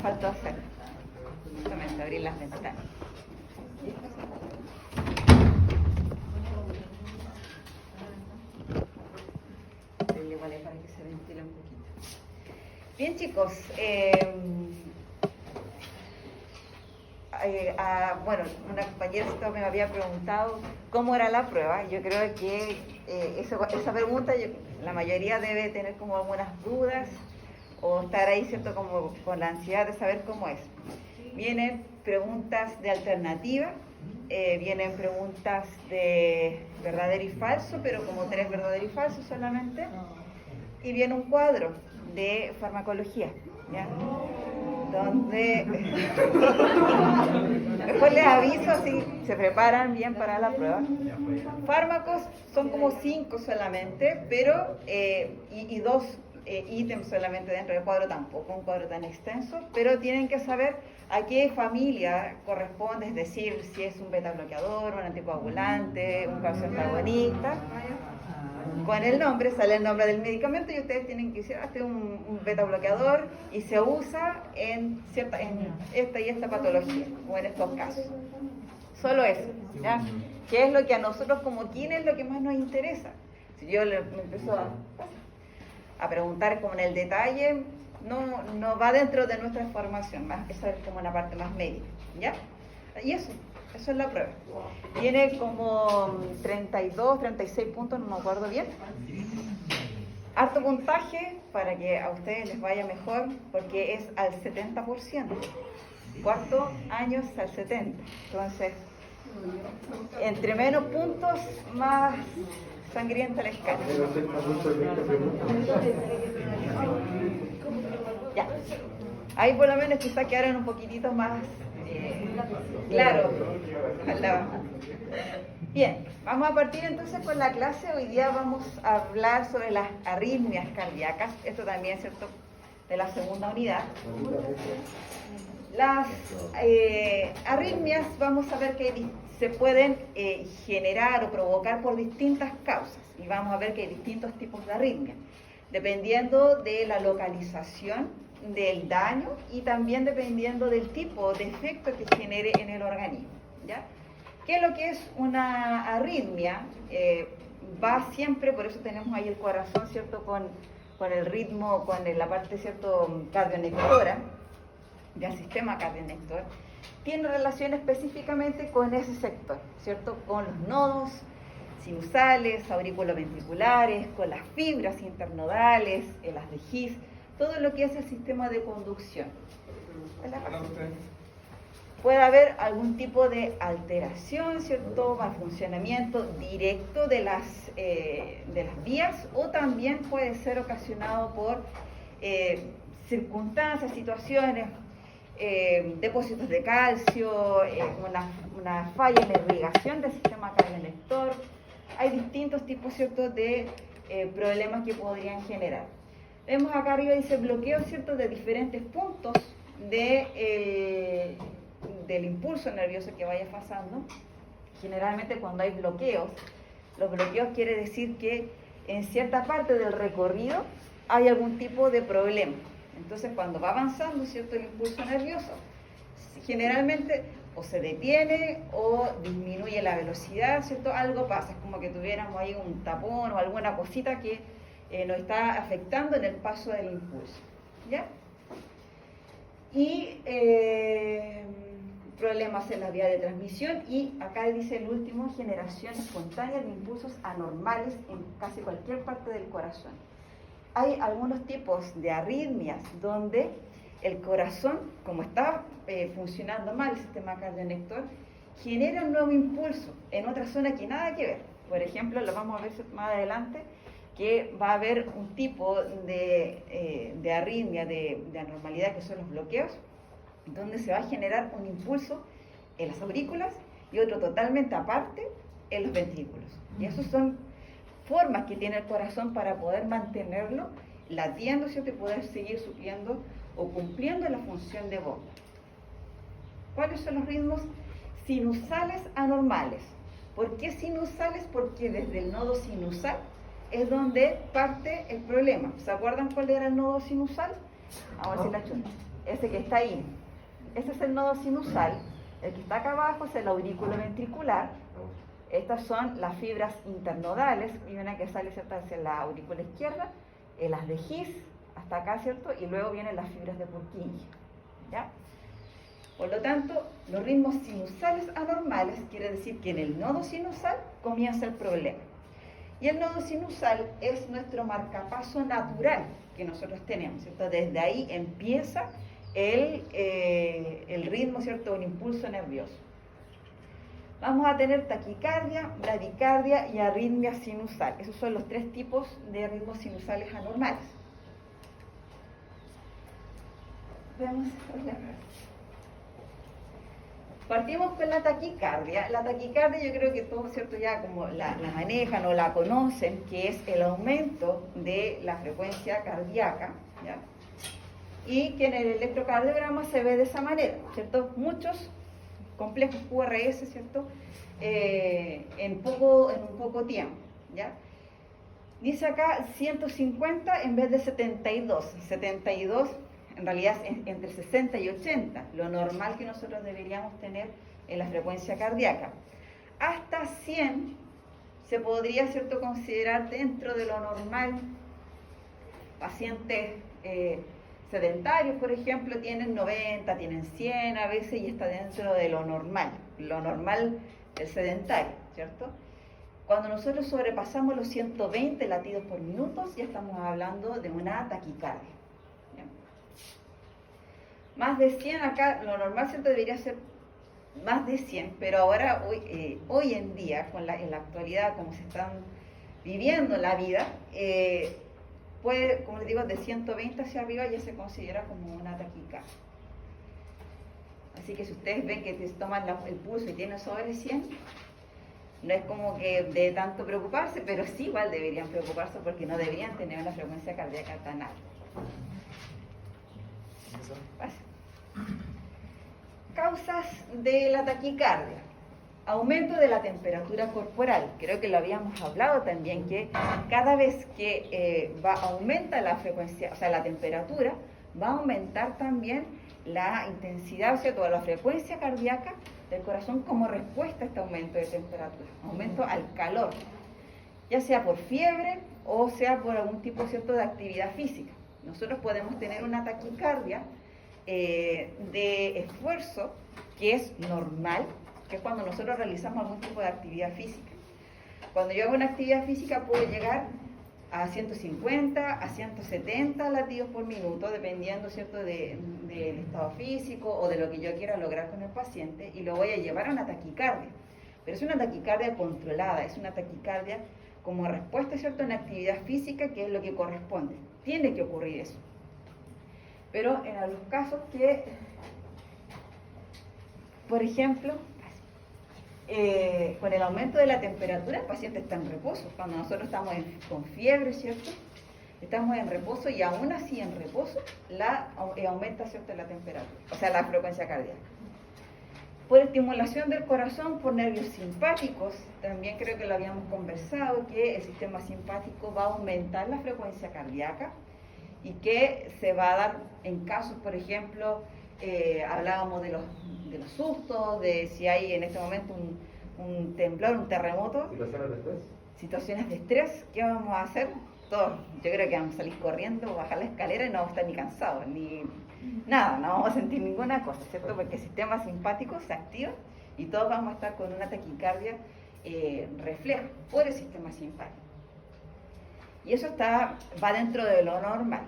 faltó hacer. Justamente abrir las ventanas. Igual es para que se ventile un poquito. Bien, chicos. Bueno, una compañera me había preguntado cómo era la prueba. Yo creo que esa pregunta la mayoría debe tener como algunas dudas o estar ahí, ¿cierto?, como con la ansiedad de saber cómo es. Vienen preguntas de alternativa, vienen preguntas de verdadero y falso, pero como 3 verdadero y falso solamente, y viene un cuadro de farmacología, ¿ya? Donde después les aviso si se preparan bien para la prueba. Fármacos son como 5 solamente, pero y 2 ítems solamente dentro del cuadro, tampoco un cuadro tan extenso, pero tienen que saber a qué familia corresponde, es decir, si es un beta bloqueador, un anticoagulante, un calcio antagonista. Con el nombre, sale el nombre del medicamento y ustedes tienen que decir, este es un beta bloqueador y se usa en esta y esta patología, o en estos casos. Solo eso, ¿ya? ¿Qué es lo que a nosotros como quién es lo que más nos interesa? Si yo me empiezo a preguntar como en el detalle, no va dentro de nuestra formación, más esa es como la parte más médica, ¿ya? Y eso es la prueba. Tiene como 32, 36 puntos, no me acuerdo bien. Harto puntaje para que a ustedes les vaya mejor, porque es al 70%. Cuarto año es al 70%. Entonces, entre menos puntos, más sangrienta la escala. Ya. Ahí por lo menos quizás quedaron un poquitito más claro. Bien, vamos a partir entonces con la clase. Hoy día vamos a hablar sobre las arritmias cardíacas. Esto también es cierto de la segunda unidad. Las arritmias vamos a ver que se pueden generar o provocar por distintas causas. Y vamos a ver que hay distintos tipos de arritmias, dependiendo de la localización del daño y también dependiendo del tipo de efecto que genere en el organismo, ¿ya? ¿Qué es lo que es una arritmia? Va siempre, por eso tenemos ahí el corazón, ¿cierto?, con el ritmo, con la parte, ¿cierto?, cardionectora, del sistema cardionector, tiene relación específicamente con ese sector, ¿cierto?, con los nodos sinusales, auriculoventriculares, con las fibras internodales, las de His, todo lo que es el sistema de conducción. Puede haber algún tipo de alteración, ¿cierto?, al funcionamiento directo de las vías, o también puede ser ocasionado por circunstancias, situaciones, depósitos de calcio, una falla en la irrigación del sistema cardionector. Hay distintos tipos, ¿cierto?, de problemas que podrían generar. Vemos acá arriba dice bloqueo, ¿cierto?, de diferentes puntos del impulso nervioso que vaya pasando. Generalmente cuando hay bloqueos, los bloqueos quiere decir que en cierta parte del recorrido hay algún tipo de problema. Entonces cuando va avanzando, ¿cierto?, el impulso nervioso, generalmente o se detiene o disminuye la velocidad, ¿cierto? Algo pasa, es como que tuviéramos ahí un tapón o alguna cosita que nos está afectando en el paso del impulso, ¿ya? Y problemas en la vía de transmisión, y acá dice el último, generación espontánea de impulsos anormales en casi cualquier parte del corazón. Hay algunos tipos de arritmias donde el corazón, como está funcionando mal el sistema cardionector, genera un nuevo impulso en otra zona que nada que ver. Por ejemplo, lo vamos a ver más adelante, que va a haber un tipo de arritmia, de anormalidad, que son los bloqueos, donde se va a generar un impulso en las aurículas y otro totalmente aparte en los ventrículos. Y esos son formas que tiene el corazón para poder mantenerlo latiendo, ¿cierto?, y poder seguir supliendo o cumpliendo la función de bomba. ¿Cuáles son los ritmos sinusales anormales? ¿Por qué sinusales? Porque desde el nodo sinusal es donde parte el problema. ¿Se acuerdan cuál era el nodo sinusal? Vamos a decir la chunta. ese que está ahí. Ese es el nodo sinusal. El que está acá abajo es el aurículo ventricular. Estas son las fibras internodales, y una que sale, ¿cierto?, hacia la aurícula izquierda, las de His, hasta acá, ¿cierto? Y luego vienen las fibras de Purkinje, ¿ya? Por lo tanto, los ritmos sinusales anormales quiere decir que en el nodo sinusal comienza el problema. Y el nodo sinusal es nuestro marcapaso natural que nosotros tenemos, ¿cierto? Desde ahí empieza el ritmo, ¿cierto?, el impulso nervioso. Vamos a tener taquicardia, bradicardia y arritmia sinusal. Esos son los 3 tipos de ritmos sinusales anormales. Veamos. Partimos con la taquicardia. La taquicardia yo creo que todos, ¿cierto?, ya como la manejan o la conocen, que es el aumento de la frecuencia cardíaca, ¿ya? Y que en el electrocardiograma se ve de esa manera, ¿cierto? Muchos complejos QRS, ¿cierto? En un poco tiempo, ¿ya? Dice acá 150 en vez de 72. 72 en realidad es entre 60 y 80, lo normal que nosotros deberíamos tener en la frecuencia cardíaca. Hasta 100 se podría, ¿cierto?, considerar dentro de lo normal. Pacientes sedentarios, por ejemplo, tienen 90, tienen 100 a veces, y está dentro de lo normal del sedentario, ¿cierto? Cuando nosotros sobrepasamos los 120 latidos por minuto, ya estamos hablando de una taquicardia. ¿Bien? Más de 100 acá, lo normal, ¿cierto?, debería ser más de 100, pero ahora, hoy en día, en la actualidad, como se están viviendo la vida, puede, como les digo, de 120 hacia arriba ya se considera como una taquicardia. Así que si ustedes ven que te toman el pulso y tienen sobre 100, no es como que de tanto preocuparse, pero sí igual deberían preocuparse porque no deberían tener una frecuencia cardíaca tan alta. Causas de la taquicardia. Aumento de la temperatura corporal. Creo que lo habíamos hablado también, que cada vez que aumenta la frecuencia, o sea, la temperatura, va a aumentar también la intensidad, o sea, toda la frecuencia cardíaca del corazón como respuesta a este aumento de temperatura, aumento al calor, ya sea por fiebre o sea por algún tipo, ¿cierto?, de actividad física. Nosotros podemos tener una taquicardia de esfuerzo, que es normal, que es cuando nosotros realizamos algún tipo de actividad física. Cuando yo hago una actividad física puedo llegar a 150, a 170 latidos por minuto, dependiendo, ¿cierto?, del estado físico o de lo que yo quiera lograr con el paciente, y lo voy a llevar a una taquicardia. Pero es una taquicardia controlada, es una taquicardia como respuesta, ¿cierto?, a una actividad física, que es lo que corresponde. Tiene que ocurrir eso. Pero en los casos que, por ejemplo, con el aumento de la temperatura, el paciente está en reposo. Cuando nosotros estamos con fiebre, ¿cierto?, estamos en reposo, y aún así en reposo aumenta, ¿cierto?, la temperatura, o sea, la frecuencia cardíaca. Por estimulación del corazón por nervios simpáticos, también creo que lo habíamos conversado, que el sistema simpático va a aumentar la frecuencia cardíaca, y que se va a dar en casos, por ejemplo, hablábamos de los sustos, de si hay en este momento un temblor, un terremoto. ¿Situaciones de estrés? Situaciones de estrés, ¿qué vamos a hacer? Todos, yo creo que vamos a salir corriendo, bajar la escalera, y no vamos a estar ni cansados, ni nada, no vamos a sentir ninguna cosa, ¿cierto? Porque el sistema simpático se activa y todos vamos a estar con una taquicardia refleja por el sistema simpático. Y eso va dentro de lo normal.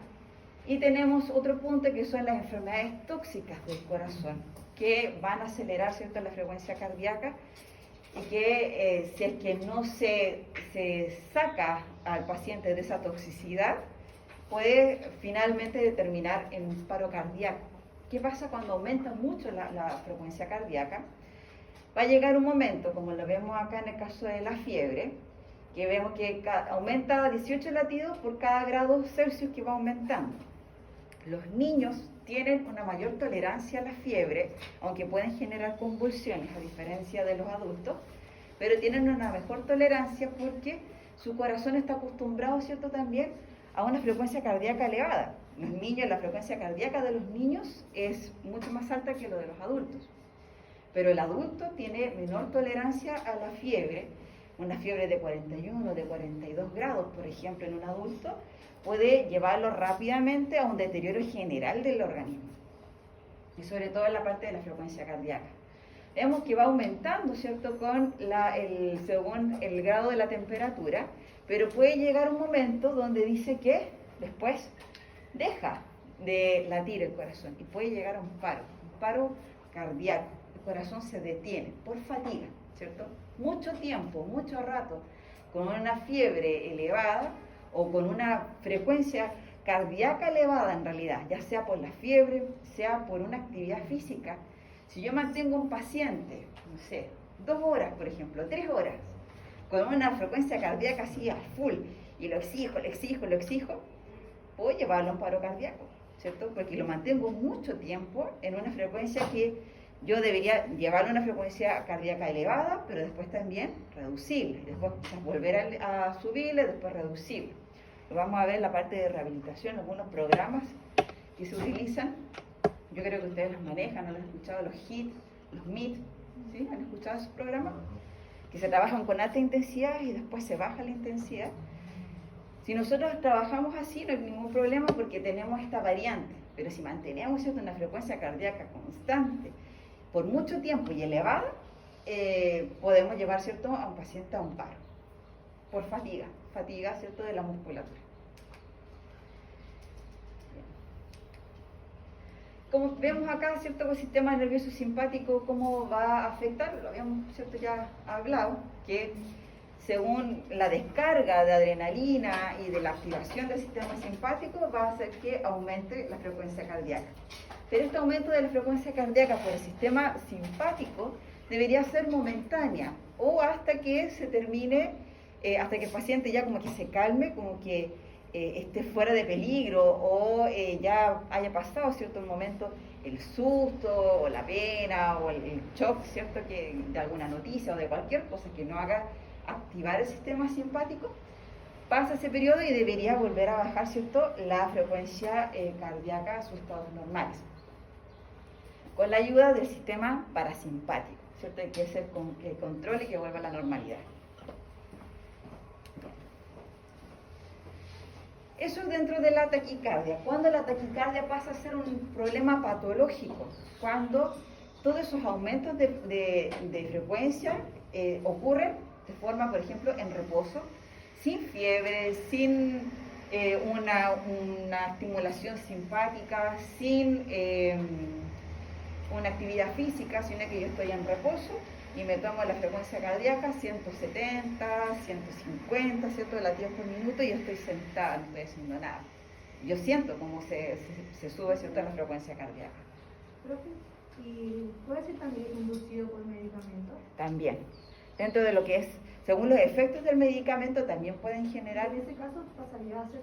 Y tenemos otro punto, que son las enfermedades tóxicas del corazón, que van a acelerar, ¿cierto?, la frecuencia cardíaca, y que si es que no se saca al paciente de esa toxicidad, puede finalmente terminar en un paro cardíaco. ¿Qué pasa cuando aumenta mucho la frecuencia cardíaca? Va a llegar un momento, como lo vemos acá en el caso de la fiebre, que vemos que aumenta 18 latidos por cada grado Celsius que va aumentando. Los niños tienen una mayor tolerancia a la fiebre, aunque pueden generar convulsiones, a diferencia de los adultos, pero tienen una mejor tolerancia porque su corazón está acostumbrado, ¿cierto?, también a una frecuencia cardíaca elevada. los niños, la frecuencia cardíaca de los niños es mucho más alta que lo de los adultos. Pero el adulto tiene menor tolerancia a la fiebre. Una fiebre de 41, de 42 grados, por ejemplo, en un adulto, puede llevarlo rápidamente a un deterioro general del organismo. Y sobre todo en la parte de la frecuencia cardíaca. Vemos que va aumentando, ¿cierto?, según el grado de la temperatura, pero puede llegar un momento donde dice que después deja de latir el corazón y puede llegar a un paro cardíaco. El corazón se detiene por fatiga, ¿cierto? Mucho tiempo, mucho rato, con una fiebre elevada o con una frecuencia cardíaca elevada en realidad, ya sea por la fiebre, sea por una actividad física. Si yo mantengo un paciente, no sé, 2 horas, por ejemplo, 3 horas, con una frecuencia cardíaca así a full, y lo exijo, puedo llevarlo a un paro cardíaco, ¿cierto? Porque lo mantengo mucho tiempo en una frecuencia que yo debería llevarlo a una frecuencia cardíaca elevada, pero después también reducible, después volver a subirle, después reducible. Lo vamos a ver en la parte de rehabilitación, algunos programas que se utilizan. Yo creo que ustedes los manejan, ¿no? Han escuchado los HIIT, los MIT, ¿sí? ¿Han escuchado esos programas? Que se trabajan con alta intensidad y después se baja la intensidad. Si nosotros trabajamos así, no hay ningún problema porque tenemos esta variante, pero si mantenemos, ¿cierto?, una frecuencia cardíaca constante por mucho tiempo y elevada, podemos llevar, ¿cierto?, a un paciente a un paro, por fatiga, ¿cierto?, de la musculatura. Como vemos acá, ¿cierto?, el sistema nervioso simpático, cómo va a afectar, lo habíamos, ¿cierto?, ya hablado, que según la descarga de adrenalina y de la activación del sistema simpático va a hacer que aumente la frecuencia cardíaca. Pero este aumento de la frecuencia cardíaca por el sistema simpático debería ser momentánea o hasta que se termine, hasta que el paciente ya como que se calme, como que esté fuera de peligro o ya haya pasado, ¿cierto?, el momento, el susto o la pena o el shock, ¿cierto?, que de alguna noticia o de cualquier cosa que no haga activar el sistema simpático, pasa ese periodo y debería volver a bajar, ¿cierto?, la frecuencia cardíaca a sus estados normales, con la ayuda del sistema parasimpático, ¿cierto?, que es el control y que vuelva a la normalidad. Eso dentro de la taquicardia. Cuando la taquicardia pasa a ser un problema patológico, cuando todos esos aumentos de frecuencia ocurren de forma, por ejemplo, en reposo, sin fiebre, sin una estimulación simpática, sin una actividad física, sino que yo estoy en reposo y me tomo la frecuencia cardíaca 170, 150, ¿cierto?, latidos por minuto y yo estoy sentada, no estoy haciendo nada. Yo siento cómo se sube, ¿cierto?, la frecuencia cardíaca. Profe, ¿y puede ser también inducido por medicamentos? También. Dentro de lo que es, según los efectos del medicamento, también pueden generar... ¿En ese caso pasaría a ser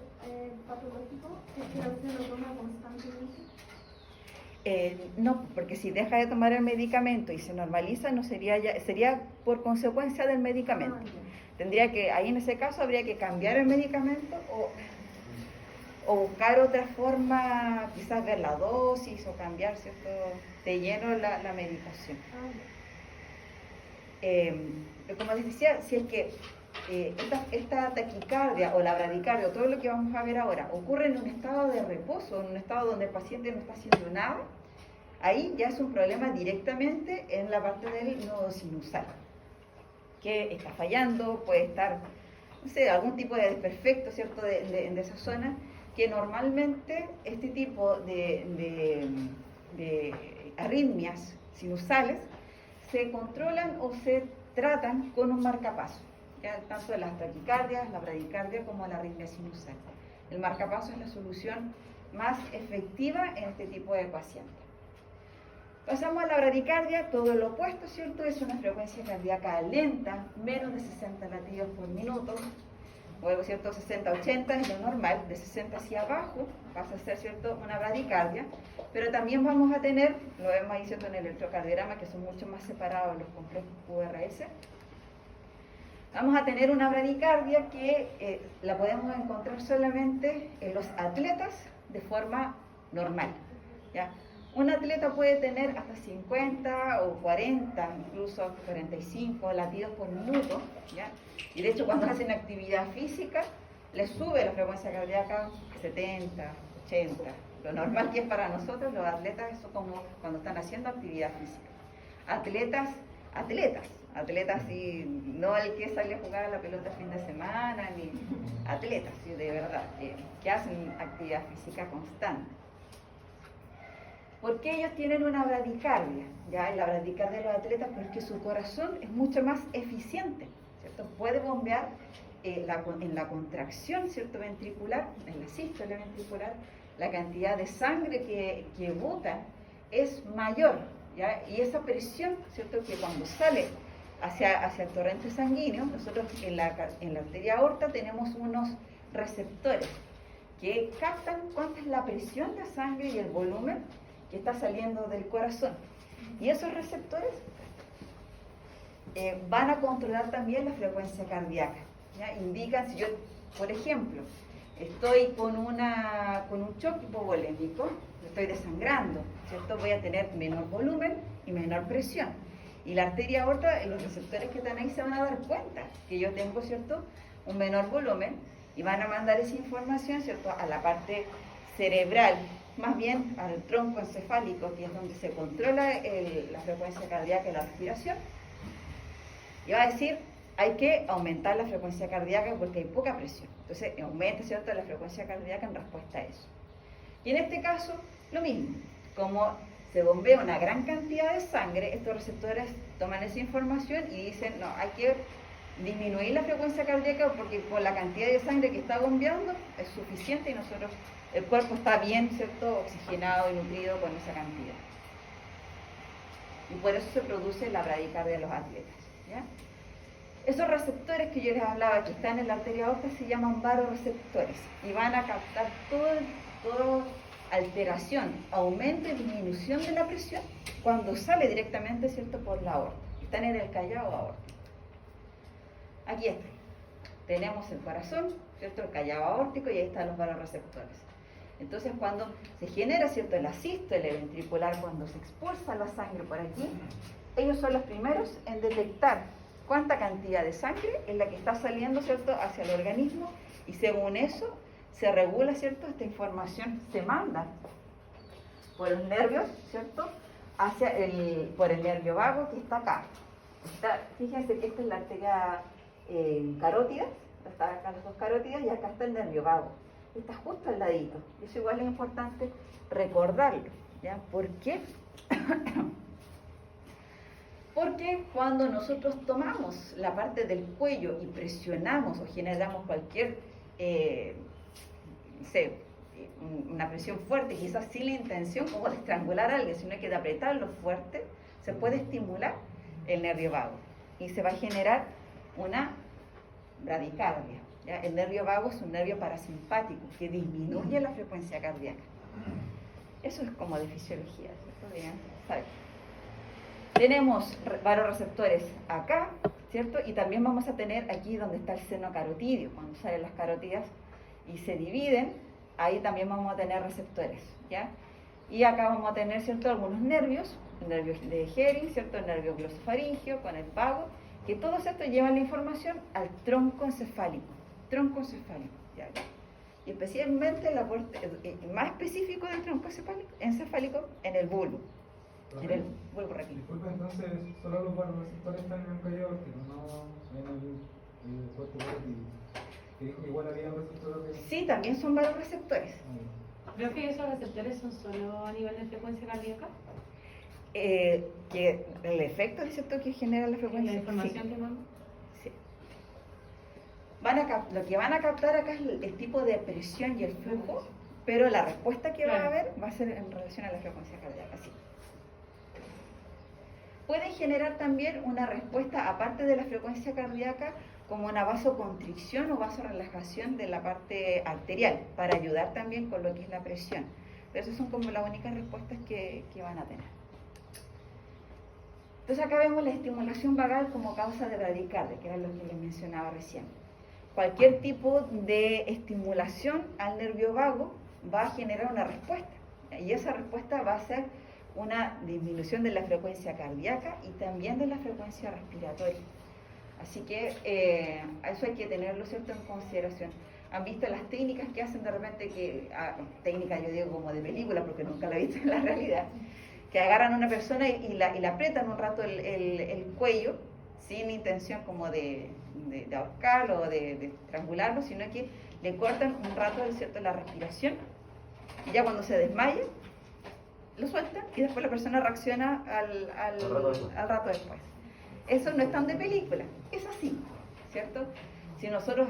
patológico? ¿Es que se lo toma constantemente? No, porque si deja de tomar el medicamento y se normaliza, no sería ya, sería por consecuencia del medicamento. Tendría que, ahí en ese caso habría que cambiar el medicamento o buscar otra forma, quizás ver la dosis o cambiar, ¿cierto?, de lleno la medicación. Como les decía, si es que esta taquicardia o la bradicardia o todo lo que vamos a ver ahora ocurre en un estado de reposo, en un estado donde el paciente no está haciendo nada, ahí ya es un problema directamente en la parte del nodo sinusal, que está fallando, puede estar, no sé, algún tipo de desperfecto, ¿cierto?, de esa zona, que normalmente este tipo de arritmias sinusales se controlan o se tratan con un marcapaso, ¿ya? Tanto de las taquicardias, la bradicardia como la arritmia sinusal. El marcapaso es la solución más efectiva en este tipo de pacientes. Pasamos a la bradicardia, todo lo opuesto, ¿cierto? Es una frecuencia cardíaca lenta, menos de 60 latidos por minuto, o ¿cierto?, 60-80 es lo normal, de 60 hacia abajo pasa a ser, ¿cierto?, una bradicardia, pero también vamos a tener, lo vemos ahí, ¿cierto?, en el electrocardiograma, que son mucho más separados los complejos QRS. Vamos a tener una bradicardia que la podemos encontrar solamente en los atletas de forma normal, ¿ya? Un atleta puede tener hasta 50 o 40, incluso 45 latidos por minuto, ¿ya? Y de hecho cuando hacen actividad física, les sube la frecuencia cardíaca a 70, 80. Lo normal que es para nosotros, los atletas, eso como cuando están haciendo actividad física. Atletas, y no el que sale a jugar a la pelota el fin de semana, ni atletas, ¿sí? De verdad, que hacen actividad física constante. Porque ellos tienen una bradicardia, ¿ya? La bradicardia de los atletas, porque su corazón es mucho más eficiente, ¿cierto? Puede bombear en la contracción, ¿cierto? Ventricular, en la sístole ventricular, la cantidad de sangre que bota es mayor, ¿ya? Y esa presión, ¿cierto? Que cuando sale hacia el torrente sanguíneo, nosotros en la arteria aorta tenemos unos receptores que captan cuánta es la presión de sangre y el volumen que está saliendo del corazón. Y esos receptores van a controlar también la frecuencia cardíaca, ¿ya? Indican, si yo, por ejemplo, estoy con un shock hipovolémico, estoy desangrando, ¿cierto? Voy a tener menor volumen y menor presión. Y la arteria aorta, los receptores que están ahí se van a dar cuenta que yo tengo, ¿cierto?, un menor volumen, y van a mandar esa información, ¿cierto?, a la parte cerebral, más bien al tronco encefálico, que es donde se controla la frecuencia cardíaca y la respiración, y va a decir, hay que aumentar la frecuencia cardíaca porque hay poca presión. Entonces aumenta, ¿cierto?, la frecuencia cardíaca en respuesta a eso. Y en este caso, lo mismo, como se bombea una gran cantidad de sangre, estos receptores toman esa información y dicen, no, hay que disminuir la frecuencia cardíaca porque con la cantidad de sangre que está bombeando es suficiente y el cuerpo está bien, ¿cierto?, oxigenado y nutrido con esa cantidad. Y por eso se produce la bradicardia de los atletas, ¿ya? Esos receptores que yo les hablaba que están en la arteria aorta se llaman varoreceptores y van a captar toda alteración, aumento y disminución de la presión cuando sale directamente, ¿cierto?, por la aorta. Están en el callado aórtico. Aquí está. Tenemos el corazón, ¿cierto?, el callado aórtico, y ahí están los varoreceptores. Entonces cuando se genera, ¿cierto?, la sístole ventricular, cuando se expulsa la sangre por aquí, ellos son los primeros en detectar cuánta cantidad de sangre es la que está saliendo, ¿cierto?, hacia el organismo, y según eso se regula, ¿cierto?, esta información se manda por los nervios, ¿cierto?, por el nervio vago que está acá. Fíjense que esta es la arteria carótida, están acá las dos carótidas, y acá está el nervio vago. Está justo al ladito. Y eso igual es importante recordarlo, ¿ya? ¿Por qué? Porque cuando nosotros tomamos la parte del cuello y presionamos o generamos cualquier, una presión fuerte, quizás sin la intención como de estrangular a alguien, sino que de apretarlo fuerte, se puede estimular el nervio vago y se va a generar una bradicardia, ¿ya? El nervio vago es un nervio parasimpático que disminuye la frecuencia cardíaca. Eso es como de fisiología, ¿cierto? Bien, ¿sabes? Tenemos varoreceptores acá, ¿cierto? Y también vamos a tener aquí donde está el seno carotidio, cuando salen las carótidas y se dividen, ahí también vamos a tener receptores, ¿ya? Y acá vamos a tener, ¿cierto?, algunos nervios, el nervio de Hering, ¿cierto?, el nervio glosofaringeo con el vago, que todos estos llevan la información al tronco encefálico, ¿ya? Y especialmente el aporte más específico del tronco encefálico en el bulbo. En el bulbo raquídeo. Disculpa, entonces solo los varoreceptores están en el cuello aórtico, no en el cuerpo carotídeo. Que dijo que igual había receptores de... Sí, también son varoreceptores. Creo que esos receptores son solo a nivel de frecuencia cardíaca. Que el efecto, ¿cierto?, que genera la frecuencia. La información sí. que manda. Sí. Lo que van a captar acá es el tipo de presión y el flujo, pero la respuesta que va a haber va a ser en relación a la frecuencia cardíaca. Sí. Pueden generar también una respuesta, aparte de la frecuencia cardíaca, como una vasoconstricción o vasorelajación de la parte arterial, para ayudar también con lo que es la presión. Pero esas son como las únicas respuestas que van a tener. Entonces acá vemos la estimulación vagal como causa de bradicardia, que era lo que les mencionaba recién. Cualquier tipo de estimulación al nervio vago va a generar una respuesta. Y esa respuesta va a ser una disminución de la frecuencia cardíaca y también de la frecuencia respiratoria. Así que eso hay que tenerlo, ¿cierto?, en consideración. Han visto las técnicas que hacen de repente, técnicas yo digo como de película porque nunca la he visto en la realidad, que agarran a una persona y la aprietan un rato el cuello, sin intención como de ahorcarlo o de estrangularlo, sino que le cortan un rato, ¿cierto?, la respiración, y ya cuando se desmaya, lo sueltan y después la persona reacciona al rato después. Eso no es tan de película, es así, ¿cierto? Si nosotros,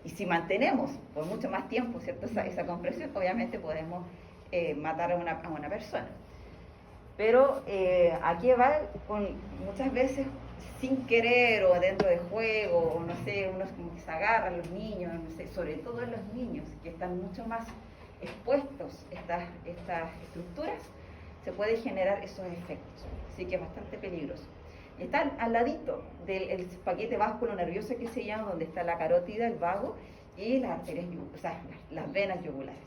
y si mantenemos por mucho más tiempo, ¿cierto?, esa compresión, obviamente podemos matar a una persona. Pero aquí va muchas veces sin querer o dentro de juego, o no sé, unos como que se agarran los niños, no sé, sobre todo en los niños que están mucho más expuestos estas estructuras, se puede generar esos efectos, así que es bastante peligroso. Y están al ladito del paquete vasculo nervioso que se llama, donde está la carótida, el vago y las arterias, o sea, las venas yugulares.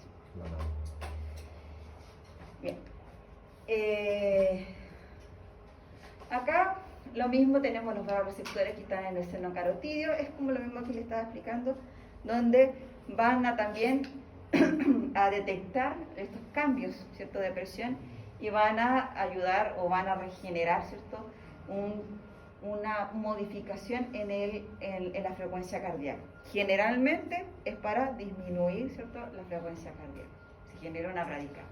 Bien. Acá lo mismo, tenemos los vagoreceptores que están en el seno carotídeo, es como lo mismo que le estaba explicando, donde van a también a detectar estos cambios, ¿cierto?, de presión, y van a ayudar o van a regenerar, ¿cierto?, una modificación en la frecuencia cardíaca. Generalmente es para disminuir, ¿cierto?, la frecuencia cardíaca, se genera una bradicardia.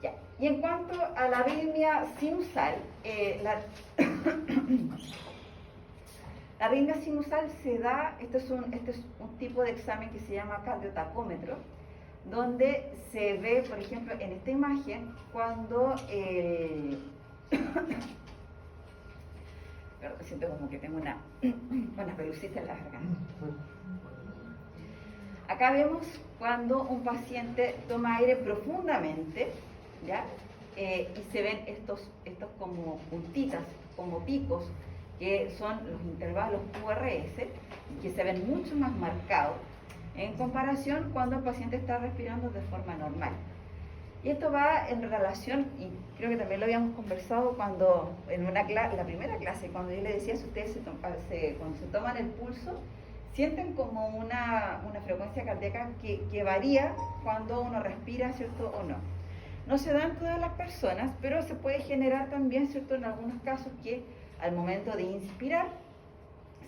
Ya. Y en cuanto a la arritmia sinusal, la arritmia sinusal se da, este es un tipo de examen que se llama cardiotacómetro, donde se ve, por ejemplo, en esta imagen, cuando siento como que tengo una pelucita en la garganta. Acá vemos cuando un paciente toma aire profundamente, ¿ya? Y se ven estos como puntitas, como picos, que son los intervalos QRS, que se ven mucho más marcados en comparación cuando el paciente está respirando de forma normal. Y esto va en relación, y creo que también lo habíamos conversado cuando en la primera clase, cuando yo le decía, si ustedes cuando se toman el pulso, sienten como una frecuencia cardíaca que varía cuando uno respira, ¿cierto?, o no. No se da en todas las personas, pero se puede generar también, ¿cierto?, en algunos casos que al momento de inspirar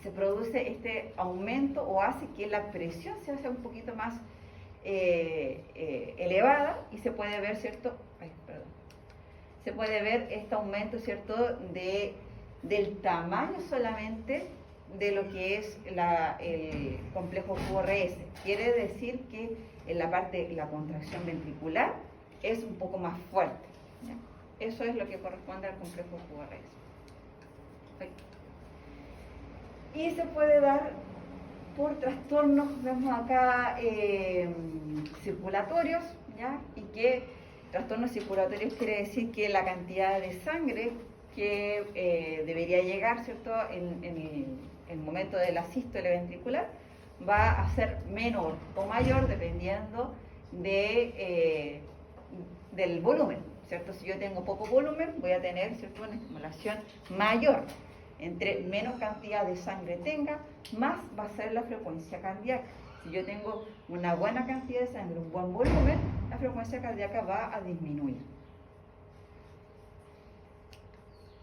se produce este aumento o hace que la presión se haga un poquito más elevada y se puede ver, ¿cierto?, se puede ver este aumento, ¿cierto?, del tamaño solamente de lo que es el complejo QRS. Quiere decir que en la contracción ventricular es un poco más fuerte, ¿ya? Eso es lo que corresponde al complejo QRS. Perfecto. Y se puede dar por trastornos, vemos acá, circulatorios, ¿ya? Y que trastornos circulatorios quiere decir que la cantidad de sangre que debería llegar, ¿cierto?, en el momento de la sístole ventricular va a ser menor o mayor dependiendo del volumen, ¿cierto? Si yo tengo poco volumen, voy a tener, ¿cierto?, una estimulación mayor. Entre menos cantidad de sangre tenga, más va a ser la frecuencia cardíaca. Si yo tengo una buena cantidad de sangre, un buen volumen, la frecuencia cardíaca va a disminuir.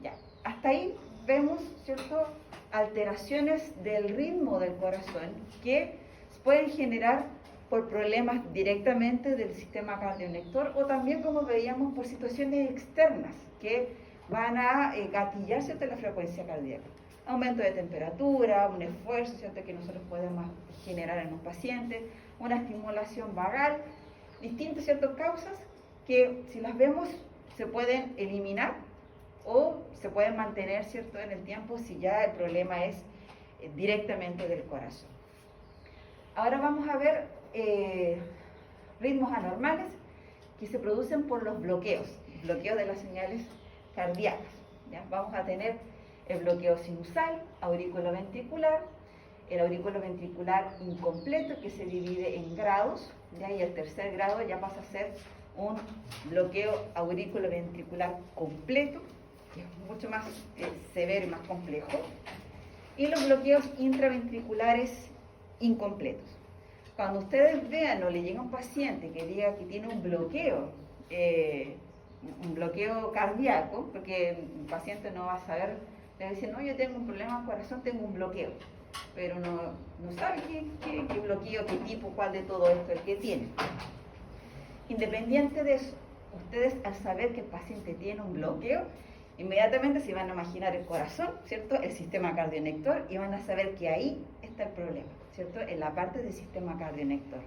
Ya, hasta ahí vemos, ¿cierto?, alteraciones del ritmo del corazón que pueden generar por problemas directamente del sistema cardiolector o también, como veíamos, por situaciones externas que van a gatillar, ¿cierto?, la frecuencia cardíaca. Aumento de temperatura, un esfuerzo, ¿cierto?, que nosotros podemos generar en un paciente, una estimulación vagal, distintas, ¿cierto?, causas que, si las vemos, se pueden eliminar o se pueden mantener, ¿cierto?, en el tiempo si ya el problema es directamente del corazón. Ahora vamos a ver ritmos anormales que se producen por los bloqueos de las señales cardíacas, ¿ya? Vamos a tener el bloqueo sinusal, auriculoventricular, el aurículo ventricular incompleto, que se divide en grados, ¿ya? Y el tercer grado ya pasa a ser un bloqueo aurículo ventricular completo, que es mucho más severo y más complejo, y los bloqueos intraventriculares incompletos. Cuando ustedes vean o le llega un paciente que diga que tiene un bloqueo cardíaco, porque el paciente no va a saber, le va a decir, no, yo tengo un problema al corazón, tengo un bloqueo, pero no sabe qué bloqueo, qué tipo, cuál de todo esto es el que tiene. Independiente de eso, ustedes al saber que el paciente tiene un bloqueo, inmediatamente se van a imaginar el corazón, ¿cierto? El sistema cardionector, y van a saber que ahí está el problema, ¿cierto? En la parte del sistema cardionector,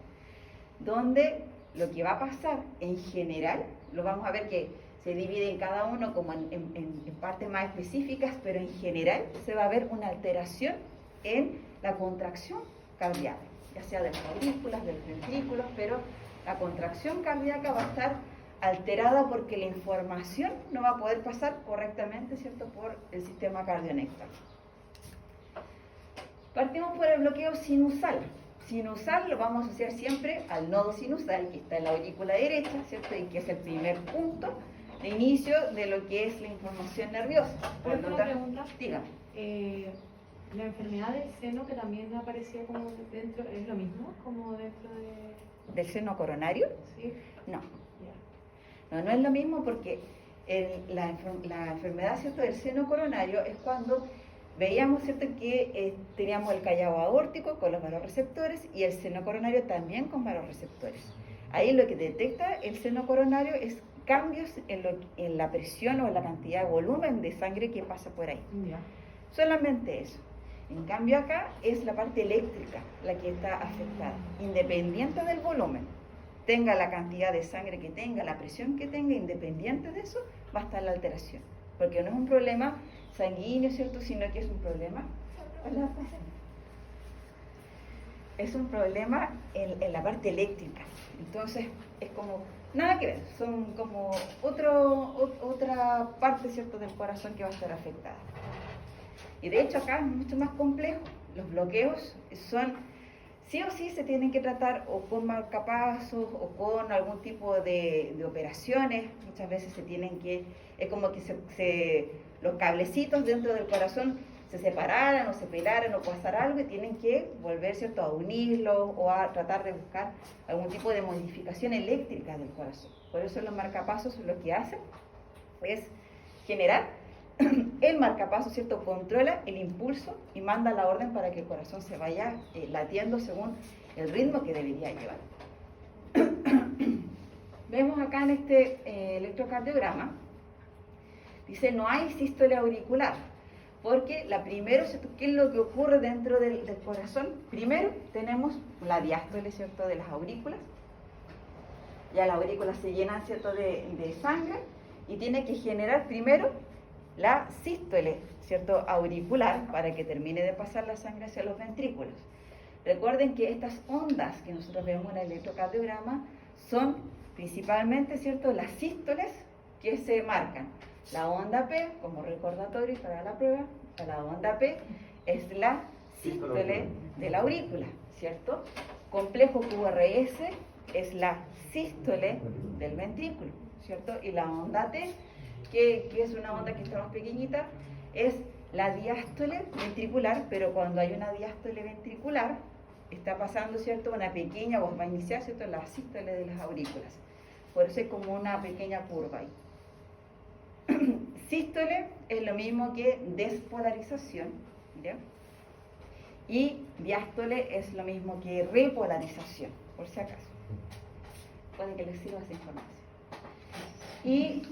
donde lo que va a pasar en general, lo vamos a ver que se divide en cada uno como en partes más específicas, pero en general se va a ver una alteración en la contracción cardíaca, ya sea de las aurículas, de los ventrículos, pero la contracción cardíaca va a estar alterada porque la información no va a poder pasar correctamente, ¿cierto?, por el sistema cardionectar. Partimos por el bloqueo sinusal. Sinusal lo vamos a asociar siempre al nodo sinusal, que está en la aurícula derecha, ¿cierto?, y que es el primer punto de inicio de lo que es la información nerviosa. Por una pregunta. Dígame. La enfermedad del seno, que también aparecía como dentro, ¿es lo mismo como dentro de...? ¿Del seno coronario? Sí. No. Ya. No es lo mismo porque la enfermedad, ¿cierto?, del seno coronario es cuando veíamos, ¿cierto?, que teníamos el callado aórtico con los varoreceptores y el seno coronario también con varoreceptores. Ahí lo que detecta el seno coronario es cambios en la presión o en la cantidad de volumen de sangre que pasa por ahí. Ya. Solamente eso. En cambio acá es la parte eléctrica la que está afectada, independiente del volumen. Tenga la cantidad de sangre que tenga, la presión que tenga, independiente de eso, va a estar la alteración. Porque no es un problema sanguíneo, ¿cierto?, sino que es un problema... Es un problema en la parte eléctrica. Entonces, es como... Nada que ver, son como otra parte, ¿cierto?, del corazón que va a estar afectada. Y de hecho acá es mucho más complejo. Los bloqueos son... Sí o sí se tienen que tratar o con marcapasos o con algún tipo de operaciones. Muchas veces se tienen que, es como que los cablecitos dentro del corazón se separaran o se pelaran o pasar algo y tienen que volver, ¿cierto?, a unirlos o a tratar de buscar algún tipo de modificación eléctrica del corazón. Por eso los marcapasos lo que hacen es generar el marcapaso, ¿cierto?, controla el impulso y manda la orden para que el corazón se vaya latiendo según el ritmo que debería llevar. Vemos acá en este electrocardiograma, dice no hay sístole auricular, porque primero, ¿cierto?, ¿qué es lo que ocurre dentro del corazón? Primero tenemos la diástole, ¿cierto?, de las aurículas. Ya las aurículas se llenan, ¿cierto?, de sangre y tiene que generar primero la sístole, ¿cierto?, auricular, para que termine de pasar la sangre hacia los ventrículos. Recuerden que estas ondas que nosotros vemos en el electrocardiograma son principalmente, ¿cierto?, las sístoles que se marcan. La onda P, como recordatorio para la prueba, la onda P es la sístole de la aurícula, ¿cierto? Complejo QRS es la sístole del ventrículo, ¿cierto? Y la onda T, que es una onda que está más pequeñita, es la diástole ventricular, pero cuando hay una diástole ventricular, está pasando, ¿cierto?, una pequeña, o va a iniciar, ¿cierto?, la sístole de las aurículas. Por eso es como una pequeña curva ahí. Sístole es lo mismo que despolarización, ¿ya? Y diástole es lo mismo que repolarización, por si acaso. Puede que les sirva esa información. Y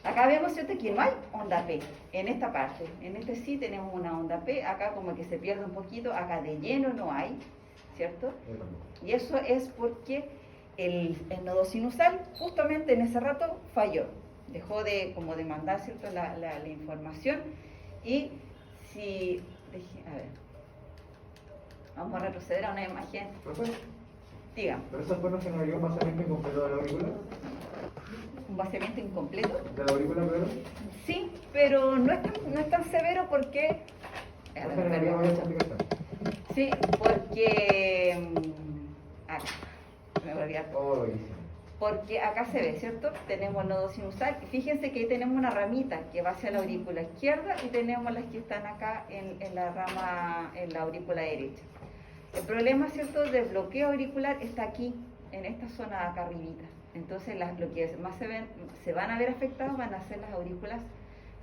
acá vemos, ¿cierto?, que no hay onda P en esta parte. En este sí tenemos una onda P, acá como que se pierde un poquito, acá de lleno no hay, ¿cierto? Y eso es porque el nodo sinusal justamente en ese rato falló, dejó de mandar, ¿cierto?, la información. Y si, a ver, vamos a retroceder a una imagen. Dígame. ¿Pero eso fue no generó un vaciamiento incompleto de la aurícula? ¿Un vaciamiento incompleto? ¿De la aurícula, perdón? Sí, pero no es tan severo porque Esa era la mayor complicación. Sí, porque acá, me voy a olvidar. Oh, buenísimo. Porque acá se ve, ¿cierto? Tenemos nodo sinusal. Fíjense que ahí tenemos una ramita que va hacia la aurícula izquierda y tenemos las que están acá en la rama, en la aurícula derecha. El problema, ¿cierto?, del bloqueo auricular está aquí, en esta zona de acá arribita. Entonces, lo que más se van a ver afectados van a ser las aurículas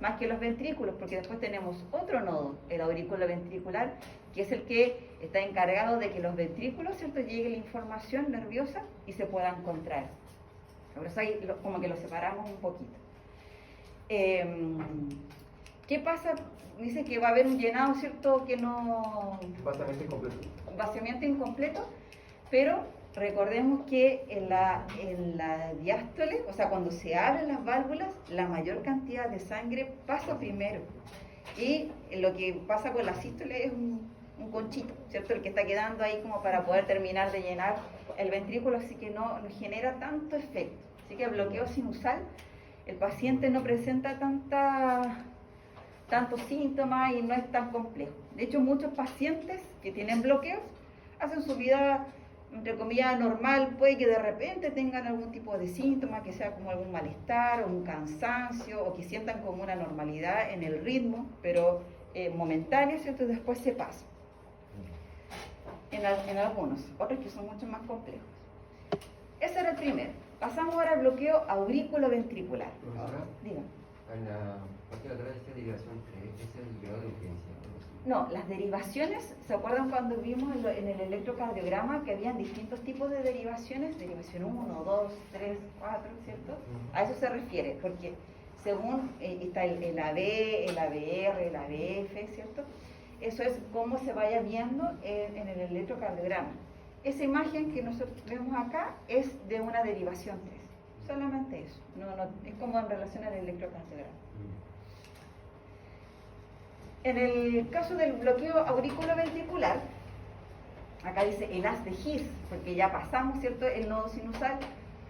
más que los ventrículos, porque después tenemos otro nodo, el aurículo ventricular, que es el que está encargado de que los ventrículos, ¿cierto?, llegue la información nerviosa y se puedan contraer. Por eso ahí como que lo separamos un poquito. ¿Qué pasa? Dice que va a haber un llenado, ¿cierto?, que no... Vaciamiento incompleto. Vaciamiento incompleto, pero recordemos que en la diástole, o sea, cuando se abren las válvulas, la mayor cantidad de sangre pasa primero. Y lo que pasa con la sístole es un conchito, ¿cierto?, el que está quedando ahí como para poder terminar de llenar el ventrículo, así que no genera tanto efecto. Así que el bloqueo sinusal, el paciente no presenta tantos síntomas y no es tan complejo. De hecho, muchos pacientes que tienen bloqueos hacen su vida, entre comillas, normal. Puede que de repente tengan algún tipo de síntoma, que sea como algún malestar o un cansancio, o que sientan como una normalidad en el ritmo, pero momentánea, ¿cierto? Y después se pasa. En algunos, otros que son mucho más complejos. Ese era el primero. Pasamos ahora al bloqueo aurículo-ventricular. Profesora, Diga. en la parte de atrás de esta derivación 3, ¿es el grado de urgencia? No, las derivaciones, ¿se acuerdan cuando vimos en el electrocardiograma que habían distintos tipos de derivaciones? Derivación 1, 2, 3, 4, ¿cierto? A eso se refiere, porque según está el AB, el ABR, el ABF, ¿cierto? Eso es cómo se vaya viendo en el electrocardiograma. Esa imagen que nosotros vemos acá es de una derivación 3, solamente eso, no, es como en relación al electrocardiograma. En el caso del bloqueo auriculoventricular, acá dice el haz de His, porque ya pasamos, ¿cierto?, el nodo sinusal,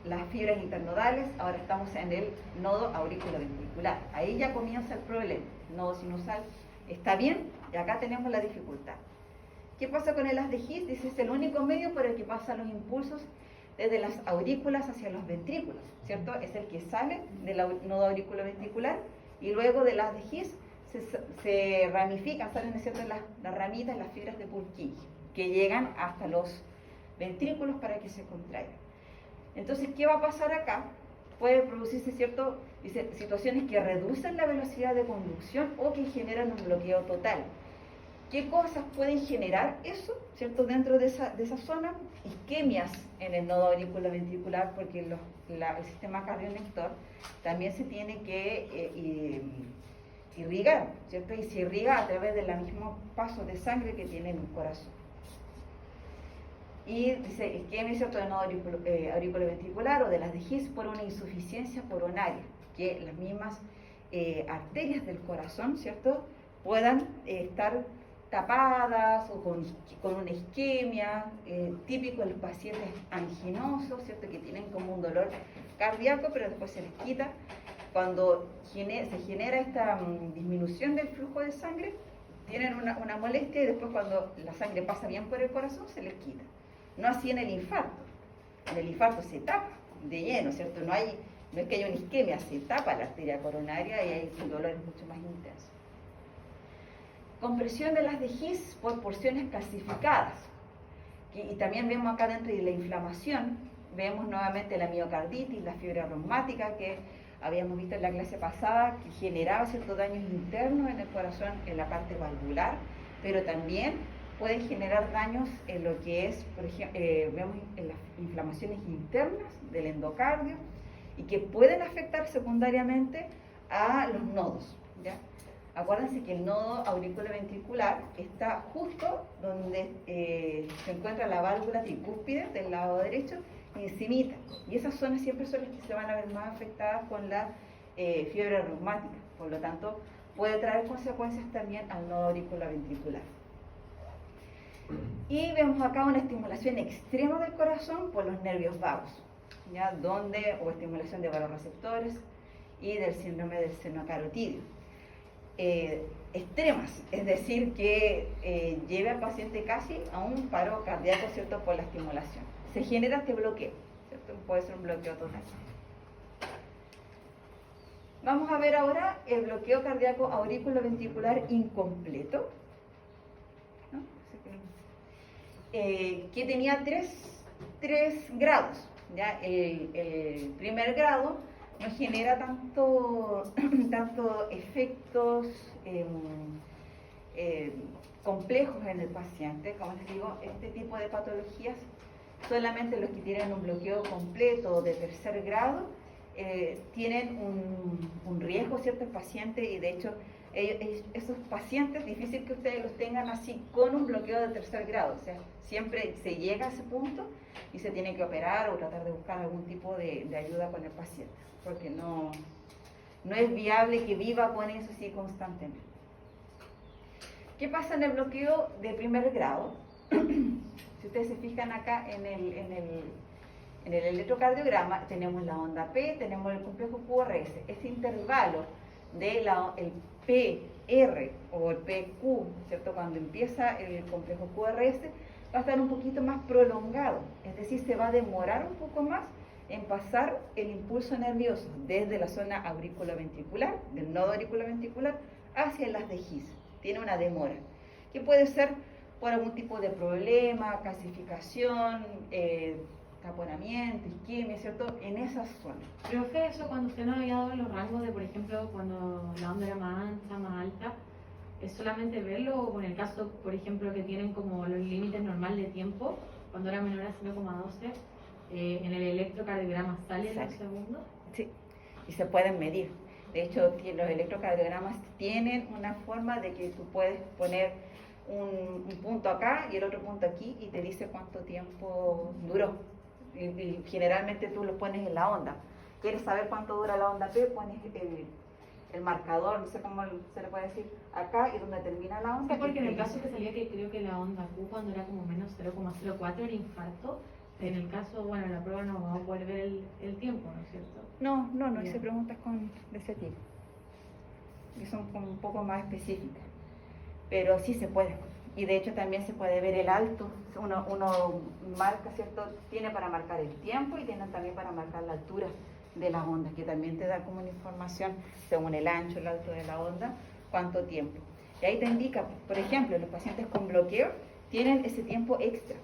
las fibras internodales, ahora estamos en el nodo auriculoventricular. Ahí ya comienza el problema. El nodo sinusal está bien y acá tenemos la dificultad. ¿Qué pasa con el haz de His? Dice, es el único medio por el que pasan los impulsos desde las aurículas hacia los ventrículos, ¿cierto? Es el que sale del nodo auriculoventricular y luego del haz de His se ramifican, salen, ¿cierto?, las ramitas, las fibras de Purkinje, que llegan hasta los ventrículos para que se contraigan. Entonces, ¿qué va a pasar acá? Puede producirse, ¿cierto?, dice, situaciones que reducen la velocidad de conducción o que generan un bloqueo total. ¿Qué cosas pueden generar eso, ¿cierto?, dentro de esa zona? Isquemias en el nodo auriculoventricular, porque el sistema cardionector también se tiene que irrigar, ¿cierto? Y se irriga a través del mismo paso de sangre que tiene el corazón. Y dice isquemia, ¿cierto?, del nodo auriculoventricular o de las de His por una insuficiencia coronaria, que las mismas arterias del corazón, ¿cierto?, puedan estar tapadas o con una isquemia, típico de los pacientes anginosos, ¿cierto?, que tienen como un dolor cardíaco, pero después se les quita. Cuando se genera esta disminución del flujo de sangre, tienen una molestia y después cuando la sangre pasa bien por el corazón, se les quita. No así en el infarto. En el infarto se tapa de lleno, ¿cierto? No es que haya una isquemia, se tapa la arteria coronaria y hay un dolor mucho más intenso. Compresión de las de His por porciones calcificadas. Y también vemos acá dentro de la inflamación, vemos nuevamente la miocarditis, la fiebre reumática que habíamos visto en la clase pasada, que generaba ciertos daños internos en el corazón, en la parte valvular, pero también pueden generar daños en lo que es, por ejemplo, vemos en las inflamaciones internas del endocardio y que pueden afectar secundariamente a los nodos, ¿ya? Acuérdense que el nodo auriculoventricular está justo donde se encuentra la válvula tricúspide del lado derecho, encimita, y esas zonas siempre son las que se van a ver más afectadas con la fiebre reumática, por lo tanto puede traer consecuencias también al nodo auriculoventricular. Y vemos acá una estimulación extrema del corazón por los nervios vagos, ¿ya? O estimulación de vagoreceptores y del síndrome del seno carotídeo. extremas, es decir, que lleve al paciente casi a un paro cardíaco, ¿cierto?, por la estimulación. Se genera este bloqueo, ¿cierto? Puede ser un bloqueo total. Vamos a ver ahora el bloqueo cardíaco auriculoventricular incompleto, ¿no? Que tenía tres grados. ¿Ya? El primer grado no genera tanto efectos complejos en el paciente. Como les digo, este tipo de patologías, solamente los que tienen un bloqueo completo de tercer grado tienen un riesgo, ¿cierto?, el paciente, y de hecho esos pacientes, difícil que ustedes los tengan así con un bloqueo de tercer grado, o sea, siempre se llega a ese punto y se tiene que operar o tratar de buscar algún tipo de ayuda con el paciente, porque no es viable que viva con eso así constantemente. ¿Qué pasa en el bloqueo de primer grado? Si ustedes se fijan acá en el electrocardiograma, tenemos la onda P, tenemos el complejo QRS. Ese intervalo del PR o el PQ, ¿cierto?, cuando empieza el complejo QRS, va a estar un poquito más prolongado, es decir, se va a demorar un poco más en pasar el impulso nervioso desde la zona auriculoventricular, del nodo auriculoventricular, hacia las de His. Tiene una demora, que puede ser por algún tipo de problema, calcificación, taponamiento, isquemia, ¿cierto?, en esa zona. Pero fue eso cuando usted nos había dado los rangos de, por ejemplo, cuando la onda era más ancha, más alta, ¿es solamente verlo o en el caso, por ejemplo, que tienen como los límites normal de tiempo, cuando era menor a 0,12, en el electrocardiograma sale los segundos? Sí, y se pueden medir. De hecho, los electrocardiogramas tienen una forma de que tú puedes poner un punto acá y el otro punto aquí y te dice cuánto tiempo duró. Y generalmente tú lo pones en la onda. ¿Quieres saber cuánto dura la onda P? Pones el marcador, no sé cómo se le puede decir, acá y donde termina la onda. Sí, porque en el caso que salía que creo que la onda Q cuando era como menos 0,04 era infarto, en el caso, bueno, en la prueba no vamos a poder ver el tiempo, ¿no es cierto? No, hice preguntas de ese tipo, que son como un poco más específicas, pero sí se puede. Y de hecho también se puede ver el alto, uno marca, ¿cierto? Tiene para marcar el tiempo y tiene también para marcar la altura de las ondas, que también te da como una información según el ancho, el alto de la onda, cuánto tiempo. Y ahí te indica, por ejemplo, los pacientes con bloqueo tienen ese tiempo extra.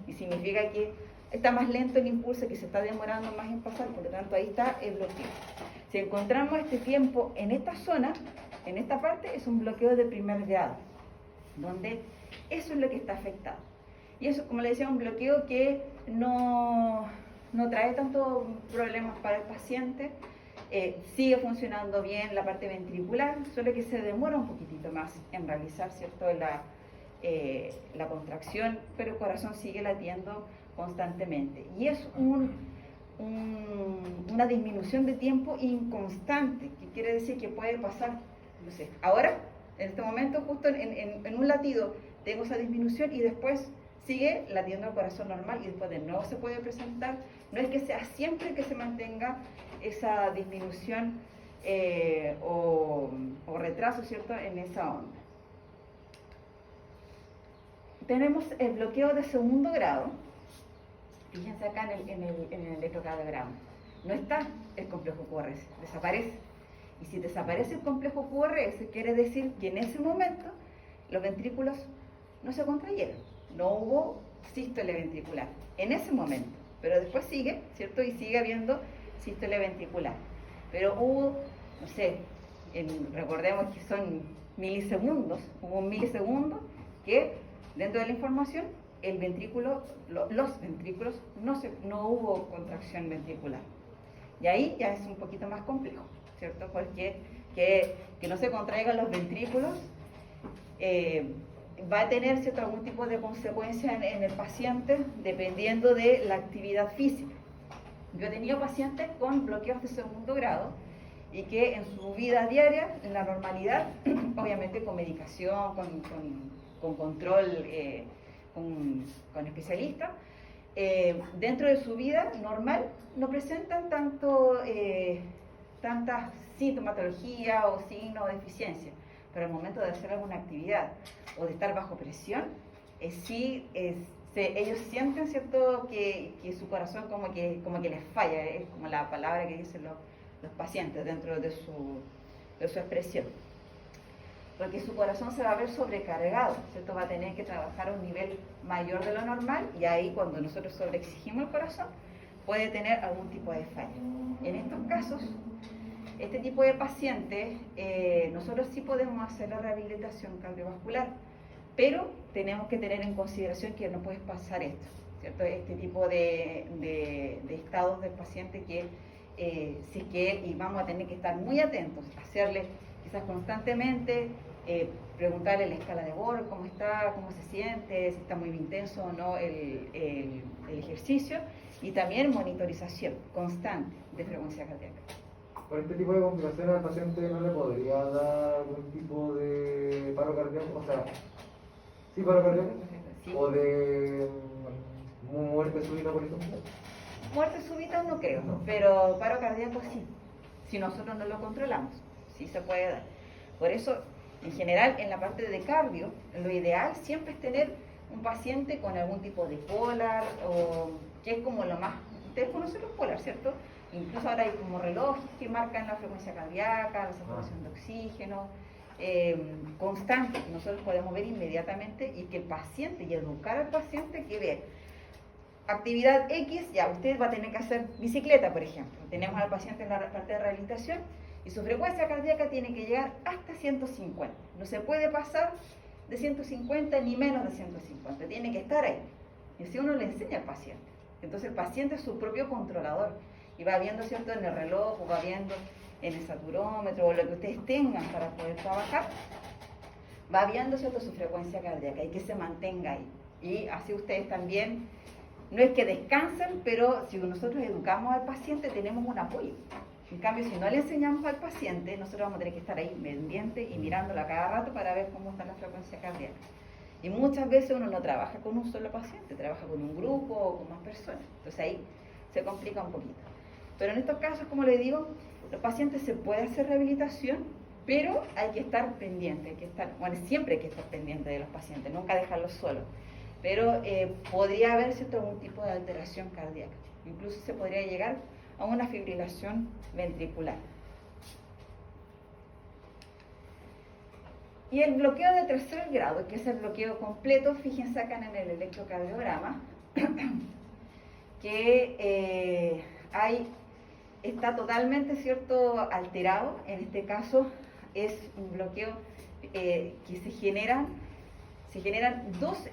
Y significa que está más lento el impulso, que se está demorando más en pasar, por lo tanto ahí está el bloqueo. Si encontramos este tiempo en esta zona, en esta parte, es un bloqueo de primer grado, donde eso es lo que está afectado. Y eso, como le decía, un bloqueo que no trae tantos problemas para el paciente, sigue funcionando bien la parte ventricular, solo que se demora un poquitito más en realizar, ¿cierto?, la contracción, pero el corazón sigue latiendo constantemente. Y es una disminución de tiempo inconstante, que quiere decir que puede pasar, no sé, ahora, en este momento, justo en un latido, tengo esa disminución y después sigue latiendo el corazón normal y después de nuevo se puede presentar. No es que sea siempre que se mantenga esa disminución o retraso, ¿cierto?, en esa onda. Tenemos el bloqueo de segundo grado. Fíjense acá en el electrocardiograma. No está el complejo QRS, desaparece. Y si desaparece el complejo QRS, quiere decir que en ese momento los ventrículos no se contrayeron. No hubo sístole ventricular en ese momento. Pero después sigue, ¿cierto? Y sigue habiendo sístole ventricular. Pero hubo, no sé, recordemos que son milisegundos. Hubo un milisegundo que dentro de la información, los ventrículos, no hubo contracción ventricular. Y ahí ya es un poquito más complejo, ¿cierto? Porque que no se contraigan los ventrículos va a tener, ¿cierto?, algún tipo de consecuencia en el paciente dependiendo de la actividad física. Yo he tenido pacientes con bloqueos de segundo grado y que en su vida diaria, en la normalidad, obviamente con medicación, con control, con especialistas, dentro de su vida normal no presentan tanta sintomatología o signos de deficiencia. pero al momento de hacer alguna actividad o de estar bajo presión, ellos sienten, ¿cierto?, que su corazón como que les falla, es como la palabra que dicen los pacientes dentro de su expresión. Porque su corazón se va a ver sobrecargado, ¿cierto? Va a tener que trabajar a un nivel mayor de lo normal y ahí cuando nosotros sobreexigimos el corazón puede tener algún tipo de falla. En estos casos, este tipo de pacientes, nosotros sí podemos hacer la rehabilitación cardiovascular, pero tenemos que tener en consideración que no puede pasar esto, ¿cierto? Este tipo de estados del paciente y vamos a tener que estar muy atentos, hacerle quizás constantemente, preguntarle la escala de Borg, cómo está, cómo se siente, si está muy intenso o no el ejercicio, y también monitorización constante de frecuencia cardíaca. Por este tipo de complicaciones al paciente no le podría dar algún tipo de paro cardíaco, o sea, ¿sí paro cardíaco? Sí. ¿O de muerte súbita, por ejemplo? Muerte súbita no creo, No. pero paro cardíaco sí, si nosotros no lo controlamos, sí se puede dar. Por eso, en general, en la parte de cardio, lo ideal siempre es tener un paciente con algún tipo de polar, o que es como lo más, ustedes conocen los polar, ¿cierto? Incluso ahora hay como relojes que marcan la frecuencia cardíaca, la saturación de oxígeno, constante, nosotros podemos ver inmediatamente y que el paciente, y educar al paciente que vea actividad X, ya usted va a tener que hacer bicicleta, por ejemplo. Tenemos al paciente en la parte de rehabilitación y su frecuencia cardíaca tiene que llegar hasta 150. No se puede pasar de 150 ni menos de 150, tiene que estar ahí. Y así uno le enseña al paciente. Entonces el paciente es su propio controlador y va viendo, ¿cierto?, en el reloj o va viendo en el saturómetro o lo que ustedes tengan para poder trabajar, va viendo, ¿cierto?, su frecuencia cardíaca y que se mantenga ahí. Y así ustedes también, no es que descansen, pero si nosotros educamos al paciente tenemos un apoyo. En cambio, si no le enseñamos al paciente, nosotros vamos a tener que estar ahí pendiente y mirándolo a cada rato para ver cómo está la frecuencia cardíaca. Y muchas veces uno no trabaja con un solo paciente, trabaja con un grupo o con más personas. Entonces ahí se complica un poquito. Pero en estos casos, como les digo, los pacientes se puede hacer rehabilitación, pero hay que estar pendiente, siempre hay que estar pendiente de los pacientes, nunca dejarlos solos. Pero podría haber, ¿cierto?, algún tipo de alteración cardíaca. Incluso se podría llegar a una fibrilación ventricular. Y el bloqueo de tercer grado, que es el bloqueo completo, fíjense acá en el electrocardiograma, que está totalmente, ¿cierto?, alterado. En este caso es un bloqueo que se generan dos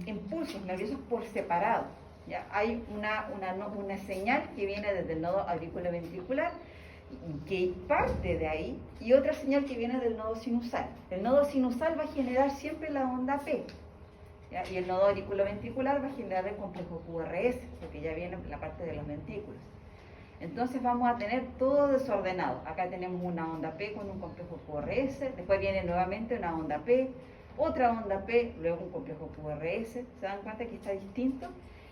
impulsos nerviosos por separado. ¿Ya? Hay una señal que viene desde el nodo auriculoventricular, que parte de ahí, y otra señal que viene del nodo sinusal. El nodo sinusal va a generar siempre la onda P, ¿ya? Y el nodo auriculoventricular va a generar el complejo QRS, porque ya viene la parte de los ventrículos. Entonces vamos a tener todo desordenado. Acá tenemos una onda P con un complejo QRS, después viene nuevamente una onda P, otra onda P, luego un complejo QRS. ¿Se dan cuenta que está distinto?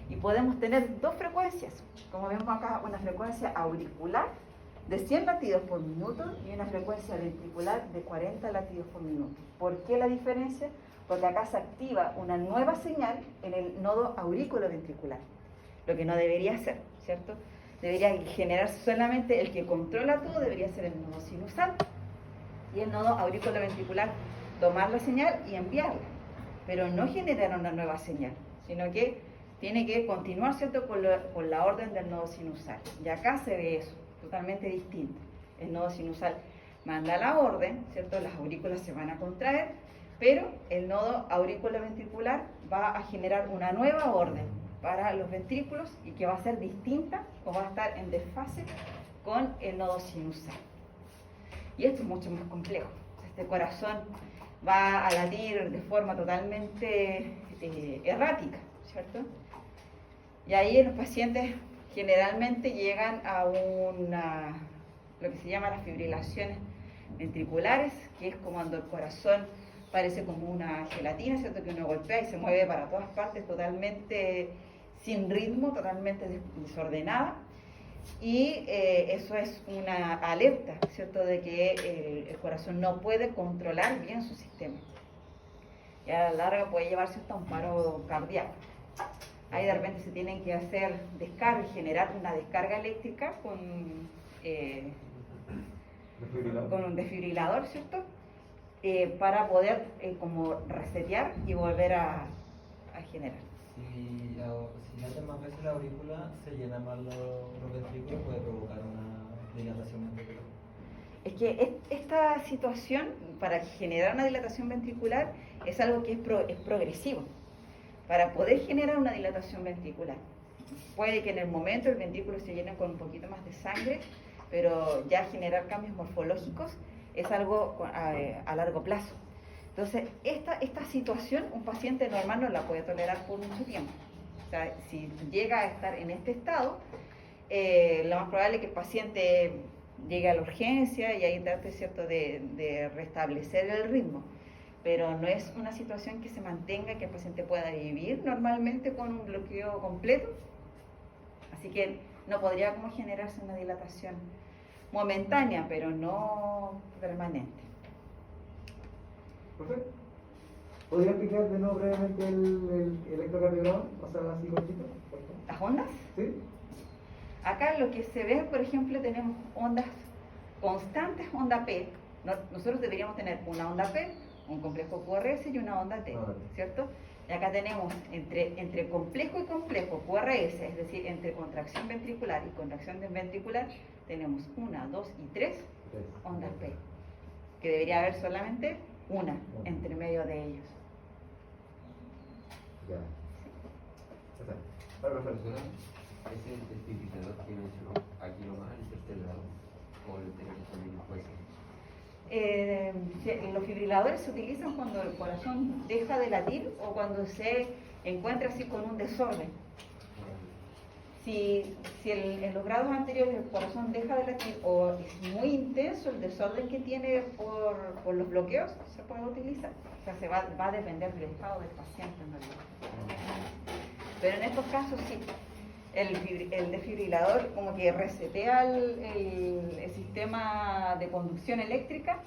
Y podemos tener dos frecuencias, como vemos acá, una frecuencia auricular de 100 latidos por minuto y una frecuencia ventricular de 40 latidos por minuto. ¿Por qué la diferencia? Porque acá se activa una nueva señal en el nodo auriculoventricular, lo que no debería ser, ¿cierto? Debería generarse solamente el que controla todo, debería ser el nodo sinusal, y el nodo auriculoventricular tomar la señal y enviarla, pero no generar una nueva señal, sino que tiene que continuar, ¿cierto?, con la orden del nodo sinusal. Y acá se ve eso, totalmente distinto. El nodo sinusal manda la orden, ¿cierto?, las aurículas se van a contraer, pero el nodo auriculoventricular va a generar una nueva orden para los ventrículos y que va a ser distinta o va a estar en desfase con el nodo sinusal. Y esto es mucho más complejo. Este corazón va a latir de forma totalmente errática, ¿cierto? Y ahí los pacientes generalmente llegan a lo que se llama las fibrilaciones ventriculares, que es como cuando el corazón parece como una gelatina, ¿cierto?, que uno golpea y se mueve para todas partes totalmente sin ritmo, totalmente desordenada. y eso es una alerta, ¿cierto?, de que el corazón no puede controlar bien su sistema. Y a la larga puede llevarse hasta un paro cardíaco. Ahí de repente se tienen que hacer descargas, generar una descarga eléctrica con un desfibrilador, ¿cierto?, para poder como resetear y volver a generar. Si late más veces la aurícula, se llena más los ventrículos, puede provocar una dilatación ventricular. Es que esta situación, para generar una dilatación ventricular, es algo que es progresivo. Para poder generar una dilatación ventricular, puede que en el momento el ventrículo se llene con un poquito más de sangre, pero ya generar cambios morfológicos es algo a largo plazo. Entonces, esta situación un paciente normal no la puede tolerar por mucho tiempo. O sea, si llega a estar en este estado, lo más probable es que el paciente llegue a la urgencia y ahí trate, ¿cierto?, de restablecer el ritmo. Pero no es una situación que se mantenga, que el paciente pueda vivir normalmente con un bloqueo completo. Así que no podría como generarse una dilatación momentánea, pero no permanente. Perfecto. ¿Podría explicar de nuevo brevemente el electrocardiograma? O sea, así cortito. ¿Las ondas? ¿Sí? Acá lo que se ve, por ejemplo, tenemos ondas constantes, onda P. Nosotros deberíamos tener una onda P, un complejo QRS y una onda T, ¿cierto? Y acá tenemos entre complejo y complejo QRS, es decir, entre contracción ventricular y contracción ventricular, tenemos 1, 2 y 3 ondas P, que debería haber solamente una entre medio de ellos. Ya. Para la persona, ese desfibrilador que mencionó aquí nomás, el tercer grado, o el tercer también puede ser. Los fibriladores se utilizan cuando el corazón deja de latir o cuando se encuentra así con un desorden. Si en los grados anteriores el corazón deja de latir o es muy intenso el desorden que tiene por los bloqueos, se puede utilizar. O sea, va a depender del estado del paciente en realidad. Pero en estos casos sí, el desfibrilador como que resetea el sistema de conducción eléctrica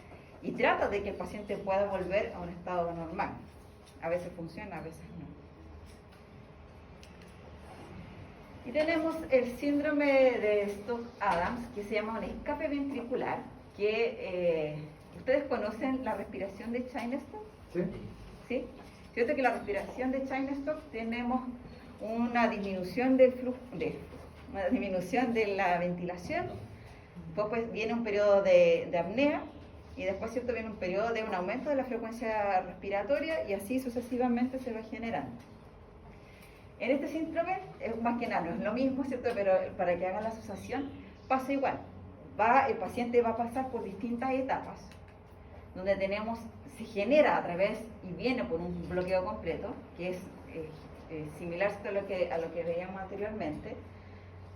y trata de que el paciente pueda volver a un estado normal. A veces funciona, a veces no. Y tenemos el síndrome de Stokes-Adams, que se llama un escape ventricular, que ¿ustedes conocen la respiración de Cheyne-Stokes? Sí. ¿Sí? Cierto que la respiración de Cheyne-Stokes tenemos una disminución del flujo, una disminución de la ventilación, después pues, viene un periodo de apnea y después, ¿cierto?, viene un periodo de un aumento de la frecuencia respiratoria y así sucesivamente se va generando. En este síndrome, más que nada, no es lo mismo, ¿cierto?, pero para que hagan la asociación, pasa igual. El paciente va a pasar por distintas etapas, donde se genera a través y viene por un bloqueo completo, que es similar a lo que veíamos anteriormente,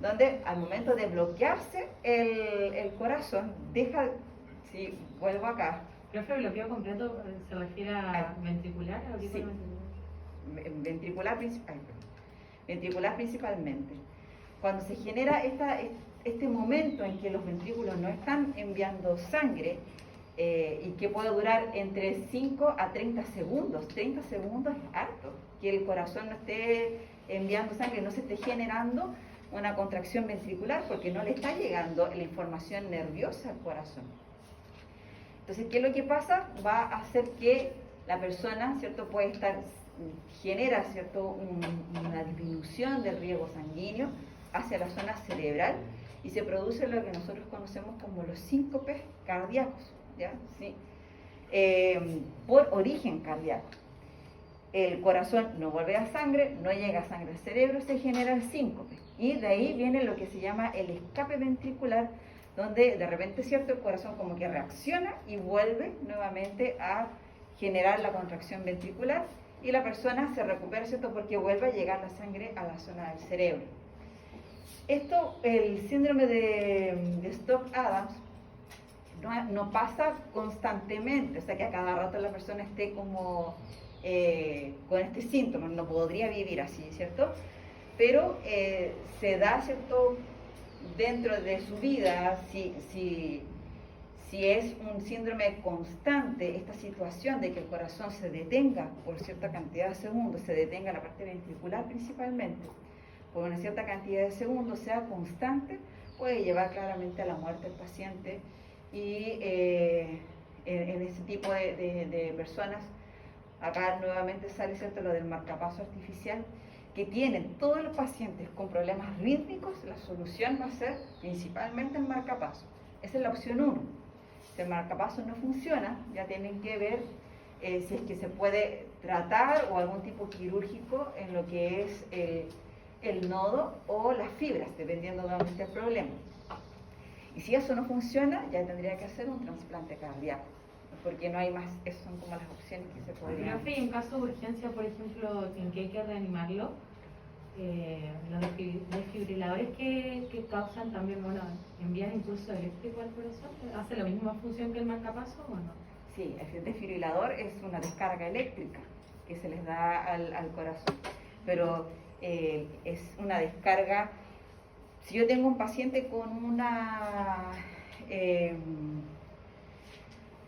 donde al momento de bloquearse el corazón deja, si vuelvo acá. ¿Profe, el bloqueo completo se refiere a ventricular o Sí. ventricular? Ventricular principalmente. Cuando se genera este momento en que los ventrículos no están enviando sangre y que puede durar entre 5 a 30 segundos. 30 segundos es harto, que el corazón no esté enviando sangre, no se esté generando una contracción ventricular porque no le está llegando la información nerviosa al corazón. Entonces, ¿qué es lo que pasa? Va a hacer que la persona, ¿cierto?, genera, ¿cierto?, una disminución del riego sanguíneo hacia la zona cerebral y se produce lo que nosotros conocemos como los síncopes cardíacos, ¿ya? ¿Sí? Por origen cardíaco. El corazón no vuelve a sangre, no llega sangre al cerebro, se genera el síncope. Y de ahí viene lo que se llama el escape ventricular, donde de repente, ¿cierto?, el corazón como que reacciona y vuelve nuevamente a generar la contracción ventricular y la persona se recupera, ¿cierto?, porque vuelve a llegar la sangre a la zona del cerebro. El síndrome de Stokes-Adams no pasa constantemente, o sea que a cada rato la persona esté como con este síntoma, no podría vivir así, ¿cierto? Pero se da, ¿cierto?, dentro de su vida, si es un síndrome constante, esta situación de que el corazón se detenga por cierta cantidad de segundos, se detenga la parte ventricular principalmente, por una cierta cantidad de segundos, sea constante, puede llevar claramente a la muerte del paciente. Y en ese tipo de personas, acá nuevamente sale, ¿cierto?, lo del marcapaso artificial, que tienen todos los pacientes con problemas rítmicos, la solución va a ser principalmente el marcapaso. Esa es la opción 1. Si el marcapaso no funciona, ya tienen que ver si es que se puede tratar o algún tipo quirúrgico en lo que es el nodo o las fibras, dependiendo de dónde esté el problema. Y si eso no funciona, ya tendría que hacer un trasplante cardíaco, porque no hay más. Esas son como las opciones que se podrían. Profe, en caso de urgencia, por ejemplo, en que hay que reanimarlo, los desfibriladores que causan también, bueno, envían impulso eléctrico al corazón, ¿hace la misma función que el marcapaso o no? Sí, el desfibrilador es una descarga eléctrica que se les da al corazón, pero es una descarga. Si yo tengo un paciente con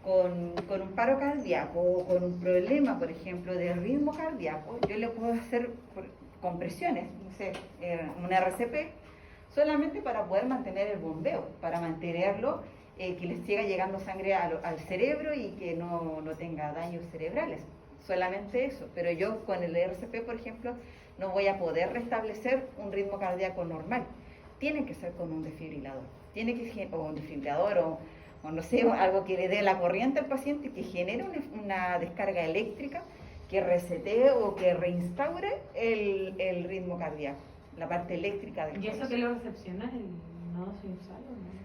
con un paro cardíaco o con un problema, por ejemplo, de ritmo cardíaco, yo le puedo hacer compresiones, no sé, un RCP, solamente para poder mantener el bombeo, para mantenerlo, que les siga llegando sangre al cerebro y que no tenga daños cerebrales, solamente eso. Pero yo con el RCP, por ejemplo, no voy a poder restablecer un ritmo cardíaco normal. Tiene que ser con un desfibrilador, o un desfibrilador o no sé, algo que le dé la corriente al paciente, que genere una descarga eléctrica, que resetee o que reinstaure el ritmo cardíaco, la parte eléctrica del corazón. ¿Y eso que lo recepciona el nodo sinusal o no?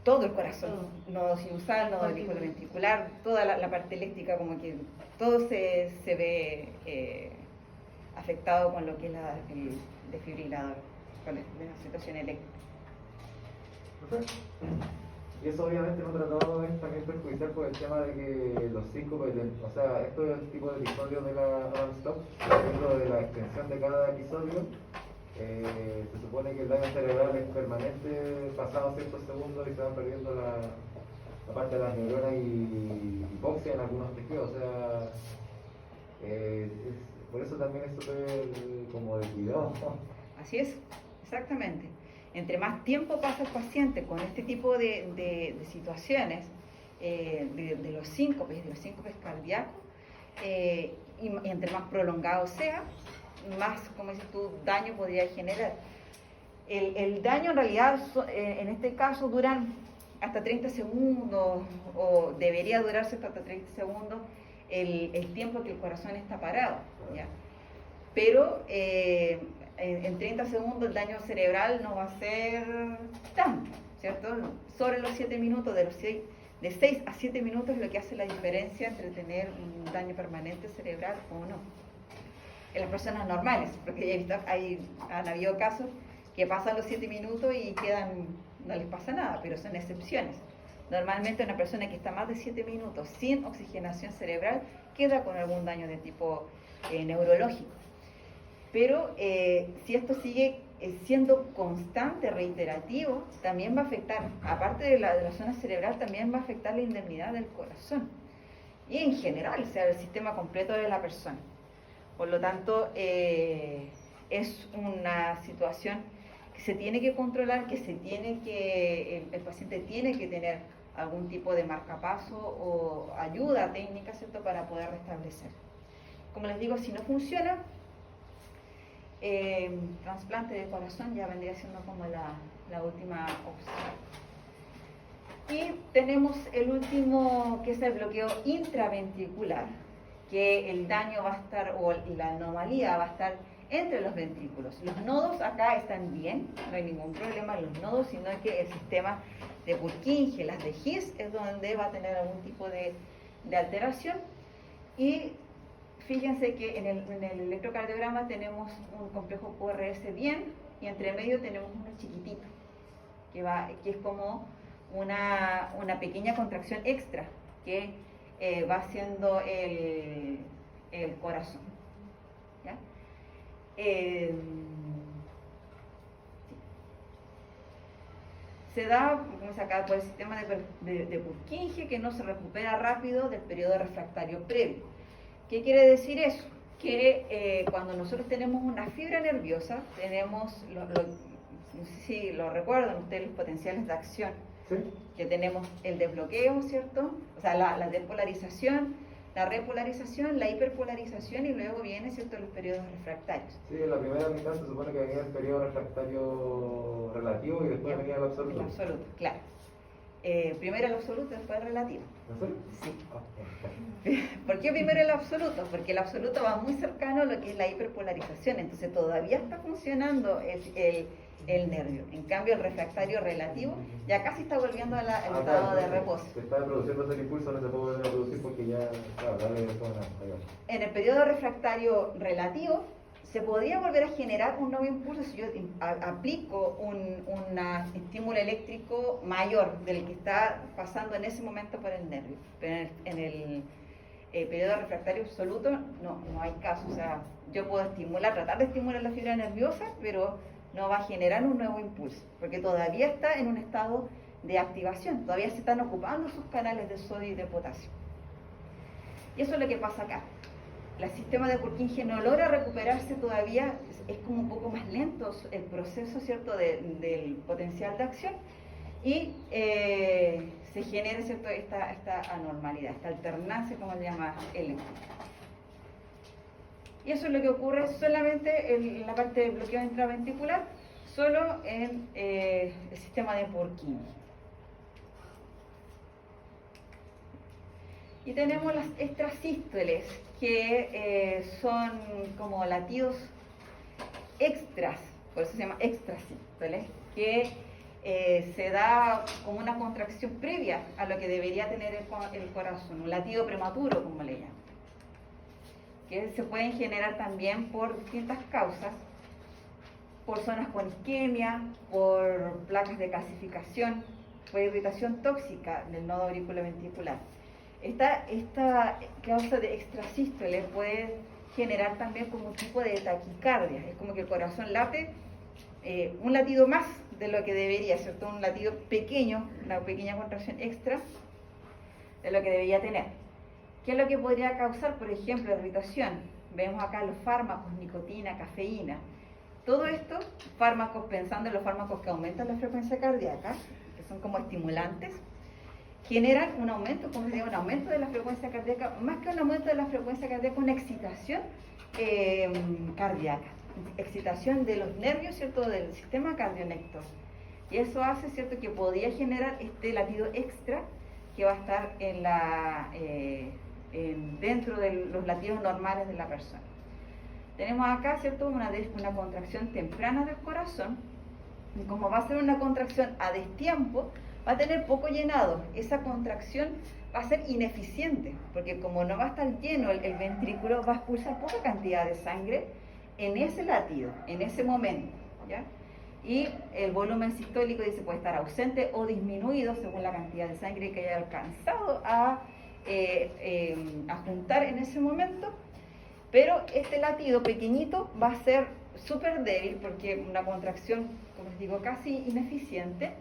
Todo el corazón, nodo sinusal, nodo ventricular, toda la parte eléctrica, como que todo se ve afectado con lo que es el desfibrilador, con la situación eléctrica. Perfecto. Y eso obviamente no tratado es también perjudicial por el tema de que los síncopes, o sea, esto es el tipo de episodio de la non-stop, dependiendo de la extensión de cada episodio, se supone que el daño cerebral es permanente pasado ciertos segundos y se van perdiendo la parte de las neuronas y hipoxia en algunos tejidos, o sea, por eso también es súper como de cuidado, ¿no? Así es, exactamente. Entre más tiempo pasa el paciente con este tipo de situaciones, de los síncopes cardíacos, y entre más prolongado sea, más, como dices tú, daño podría generar. El daño en realidad, en este caso, duran hasta 30 segundos, o debería durarse hasta 30 segundos el tiempo que el corazón está parado, ¿ya? Pero en 30 segundos el daño cerebral no va a ser tanto, ¿cierto? Sobre los 7 minutos, de 6 a 7 minutos es lo que hace la diferencia entre tener un daño permanente cerebral o no. En las personas normales, porque ya he visto, han habido casos que pasan los 7 minutos y no les pasa nada, pero son excepciones. Normalmente una persona que está más de 7 minutos sin oxigenación cerebral queda con algún daño de tipo neurológico. Pero si esto sigue siendo constante, reiterativo, también va a afectar, aparte de la zona cerebral, también va a afectar la indemnidad del corazón. Y en general, o sea, el sistema completo de la persona. Por lo tanto, es una situación que se tiene que controlar, el paciente tiene que tener algún tipo de marcapaso o ayuda técnica, ¿cierto?, para poder restablecer. Como les digo, si no funciona, trasplante de corazón ya vendría siendo como la última opción. Y tenemos el último, que es el bloqueo intraventricular, que el daño va a estar, o la anomalía va a estar entre los ventrículos. Los nodos acá están bien, no hay ningún problema en los nodos, sino que el sistema de Purkinje, las de His, es donde va a tener algún tipo de alteración. Y fíjense que en el electrocardiograma tenemos un complejo QRS bien, y entre medio tenemos uno chiquitito, que es como una pequeña contracción extra que va haciendo el corazón, ¿ya? Sí. se da, como se acaba, por el sistema de Purkinje, que no se recupera rápido del periodo refractario previo. ¿Qué quiere decir eso? Que cuando nosotros tenemos una fibra nerviosa, tenemos, no sé si lo recuerdan ustedes, los potenciales de acción, ¿Sí? que tenemos el desbloqueo, ¿cierto? O sea, la despolarización, la repolarización, la hiperpolarización, y luego viene, ¿cierto?, los periodos refractarios. Sí, en la primera mitad se supone que venía el periodo refractario relativo y después venía el absoluto. El absoluto, claro. Primero el absoluto, después el relativo. ¿En serio? Sí. Ah, ¿Por qué primero el absoluto? Porque el absoluto va muy cercano a lo que es la hiperpolarización, entonces todavía está funcionando el nervio. En cambio, el refractario relativo ya casi está volviendo al estado claro, de reposo. Se está produciendo ese impulso, no se puede volver a producir porque ya, claro, dale de toda En el periodo refractario relativo se podría volver a generar un nuevo impulso si yo aplico un estímulo eléctrico mayor del que está pasando en ese momento por el nervio. Pero en el periodo refractario absoluto no hay caso. O sea, yo puedo tratar de estimular la fibra nerviosa, pero no va a generar un nuevo impulso, porque todavía está en un estado de activación, todavía se están ocupando sus canales de sodio y de potasio. Y eso es lo que pasa acá. El sistema de Purkinje no logra recuperarse todavía, es como un poco más lento el proceso, ¿cierto?, del potencial de acción, y se genera, ¿cierto?, esta anormalidad, esta alternancia, como le llama el. Y eso es lo que ocurre solamente en la parte de bloqueo intraventricular, solo en el sistema de Purkinje. Y tenemos las extrasístoles, que son como latidos extras, por eso se llama extrasístoles, que se da como una contracción previa a lo que debería tener el corazón, un latido prematuro, como le llaman, que se pueden generar también por distintas causas, por zonas con isquemia, por placas de calcificación, por irritación tóxica del nodo auriculoventricular. Esta causa de extrasístole puede generar también como un tipo de taquicardia, es como que el corazón late un latido más de lo que debería, ¿cierto? Un latido pequeño, una pequeña contracción extra de lo que debería tener. ¿Qué es lo que podría causar, por ejemplo, irritación? Vemos acá los fármacos, nicotina, cafeína. Todo esto, fármacos, pensando en los fármacos que aumentan la frecuencia cardíaca, que son como estimulantes, generan un aumento, como se llama, un aumento de la frecuencia cardíaca, más que un aumento de la frecuencia cardíaca, una excitación cardíaca, excitación de los nervios, ¿cierto?, del sistema cardionector. Y eso hace, ¿cierto?, que podría generar este latido extra que va a estar dentro de los latidos normales de la persona. Tenemos acá, ¿cierto?, una contracción temprana del corazón, y como va a ser una contracción a destiempo, va a tener poco llenado. Esa contracción va a ser ineficiente, porque como no va a estar lleno el ventrículo, va a expulsar poca cantidad de sangre en ese latido, en ese momento, ¿ya? Y el volumen sistólico puede estar ausente o disminuido según la cantidad de sangre que haya alcanzado a juntar en ese momento, pero este latido pequeñito va a ser súper débil porque una contracción, como les digo, casi ineficiente,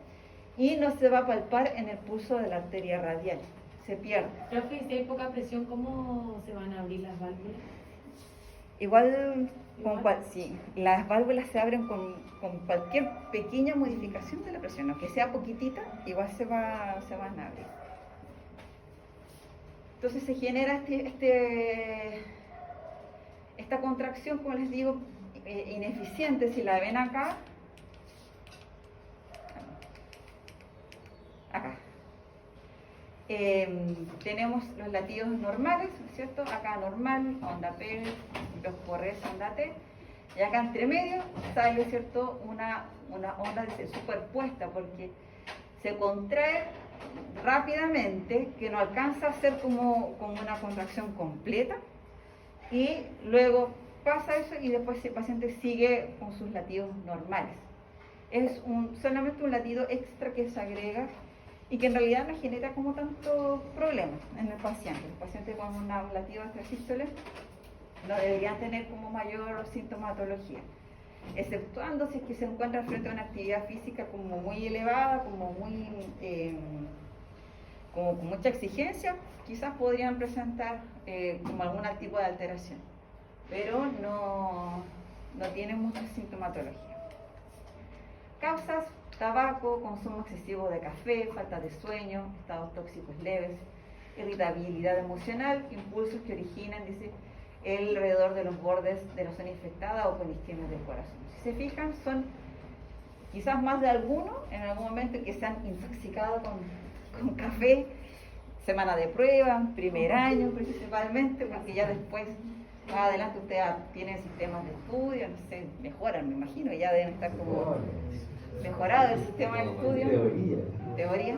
y no se va a palpar en el pulso de la arteria radial, se pierde. Profe, si hay poca presión, ¿cómo se van a abrir las válvulas? Igual. Sí, las válvulas se abren con cualquier pequeña modificación de la presión, aunque sea poquitita, igual se van a abrir. Entonces se genera esta contracción, como les digo, ineficiente. Si la ven acá, tenemos los latidos normales, ¿no es cierto? Acá normal, onda P, los por S, onda T, y acá entre medio sale, ¿cierto?, una onda superpuesta, porque se contrae rápidamente, que no alcanza a ser como una contracción completa, y luego pasa eso y después el paciente sigue con sus latidos normales. Es solamente un latido extra que se agrega y que en realidad no genera como tanto problema en el paciente. El paciente con un latido extrasístole no deberían tener como mayor sintomatología. exceptuando si es que se encuentran frente a una actividad física como muy elevada, como muy como con mucha exigencia, quizás podrían presentar como algún tipo de alteración, pero no tienen mucha sintomatología. Causas: tabaco, consumo excesivo de café, falta de sueño, estados tóxicos leves, irritabilidad emocional, impulsos que originan, dice, alrededor de los bordes de la zona infectada o con isquemia del corazón. Si se fijan, son quizás más de alguno en algún momento que se han intoxicado con café, semana de prueba, primer año principalmente, porque ya después, más adelante, ustedes tienen sistemas de estudio, no sé, mejoran, me imagino, ya deben estar como mejorado el sistema de estudio. Teoría.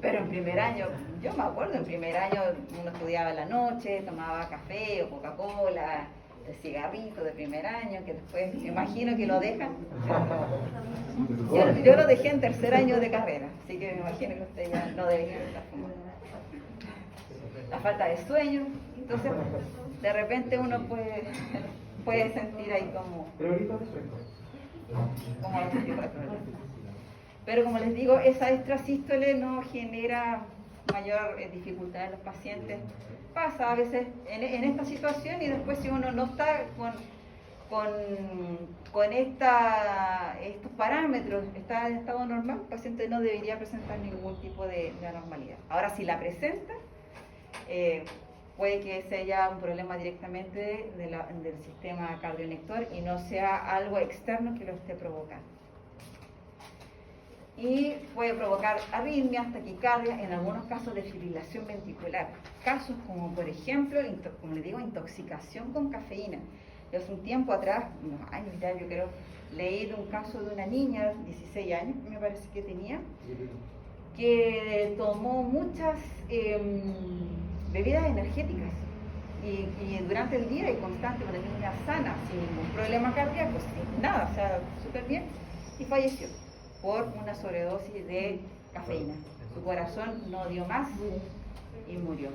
Pero en primer año, yo me acuerdo, en primer año uno estudiaba en la noche, tomaba café o Coca-Cola, el cigarrito de primer año, que después me imagino que lo dejan. Yo lo dejé en tercer año de carrera, así que me imagino que usted ya no debería estar fumando. La falta de sueño, entonces de repente uno puede sentir ahí como pero como les digo, esa extrasístole no genera mayor dificultad en los pacientes. Pasa a veces en esta situación, y después si uno no está con estos parámetros, está en estado normal, el paciente no debería presentar ningún tipo de anormalidad. Ahora, si la presenta, puede que sea un problema directamente del sistema cardionector y no sea algo externo que lo esté provocando. Y puede provocar arritmias, taquicardia, en algunos casos de fibrilación ventricular. Casos como, por ejemplo, como les digo, intoxicación con cafeína. Yo hace un tiempo atrás, unos años ya, yo creo, leí de un caso de una niña, 16 años me parece que tenía, que tomó muchas bebidas energéticas y durante el día y constante, una niña sana, sin ningún problema cardíaco, sin nada, o sea, súper bien, y falleció por una sobredosis de cafeína. Su corazón no dio más y murió.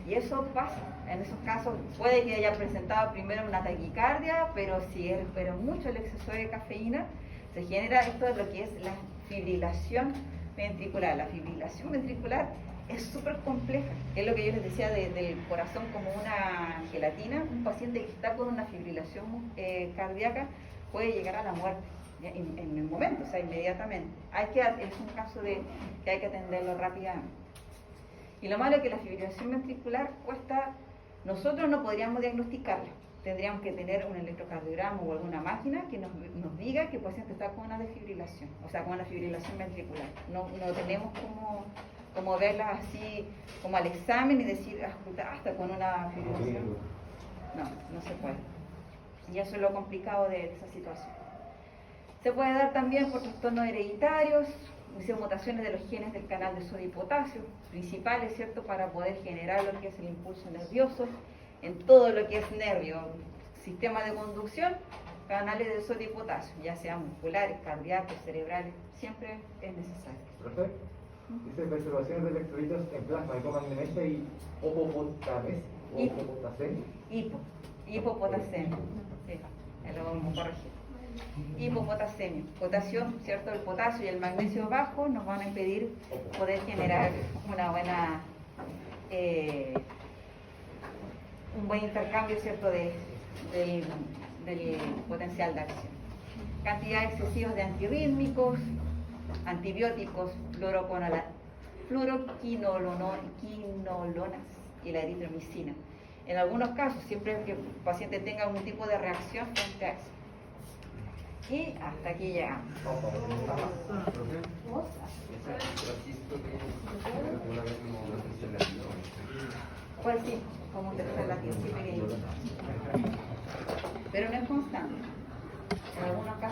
Y eso pasa, en esos casos puede que haya presentado primero una taquicardia, pero si es mucho el exceso de cafeína, se genera esto de lo que es la fibrilación ventricular. La fibrilación ventricular es súper compleja, es lo que yo les decía del corazón como una gelatina. Un paciente que está con una fibrilación cardíaca puede llegar a la muerte en el momento, o sea, inmediatamente. Es un caso que hay que atenderlo rápidamente. Y lo malo es que la fibrilación ventricular cuesta, nosotros no podríamos diagnosticarla, tendríamos que tener un electrocardiograma o alguna máquina que nos diga que el paciente está con una desfibrilación, o sea, con una fibrilación ventricular. No tenemos como verla así, como al examen y decir, hasta con una fibrilación. No se puede. Y eso es lo complicado de esa situación. Se puede dar también por trastornos hereditarios, mutaciones de los genes del canal de sodio y potasio, principales, ¿cierto?, para poder generar lo que es el impulso nervioso en todo lo que es nervio, sistema de conducción, canales de sodio y potasio, ya sean musculares, cardíacos, cerebrales, siempre es necesario. Perfecto. Dice perturbaciones de electrolitos en plasma, hipomagnesia y hipopotasemia. Hipopotasemia, sí, lo vamos a corregir. Hipopotasemia, potasio, ¿cierto? El potasio y el magnesio bajo nos van a impedir poder generar un buen intercambio, ¿cierto?, del potencial de acción. Cantidad excesiva de antirrítmicos, antibióticos, fluoroquinolonas y la eritromicina. En algunos casos, siempre que el paciente tenga algún tipo de reacción frente a eso. Y hasta aquí llegamos. Pues sí, como un tercer latido, sí, pequeñito. Pero no es constante. En algunos casos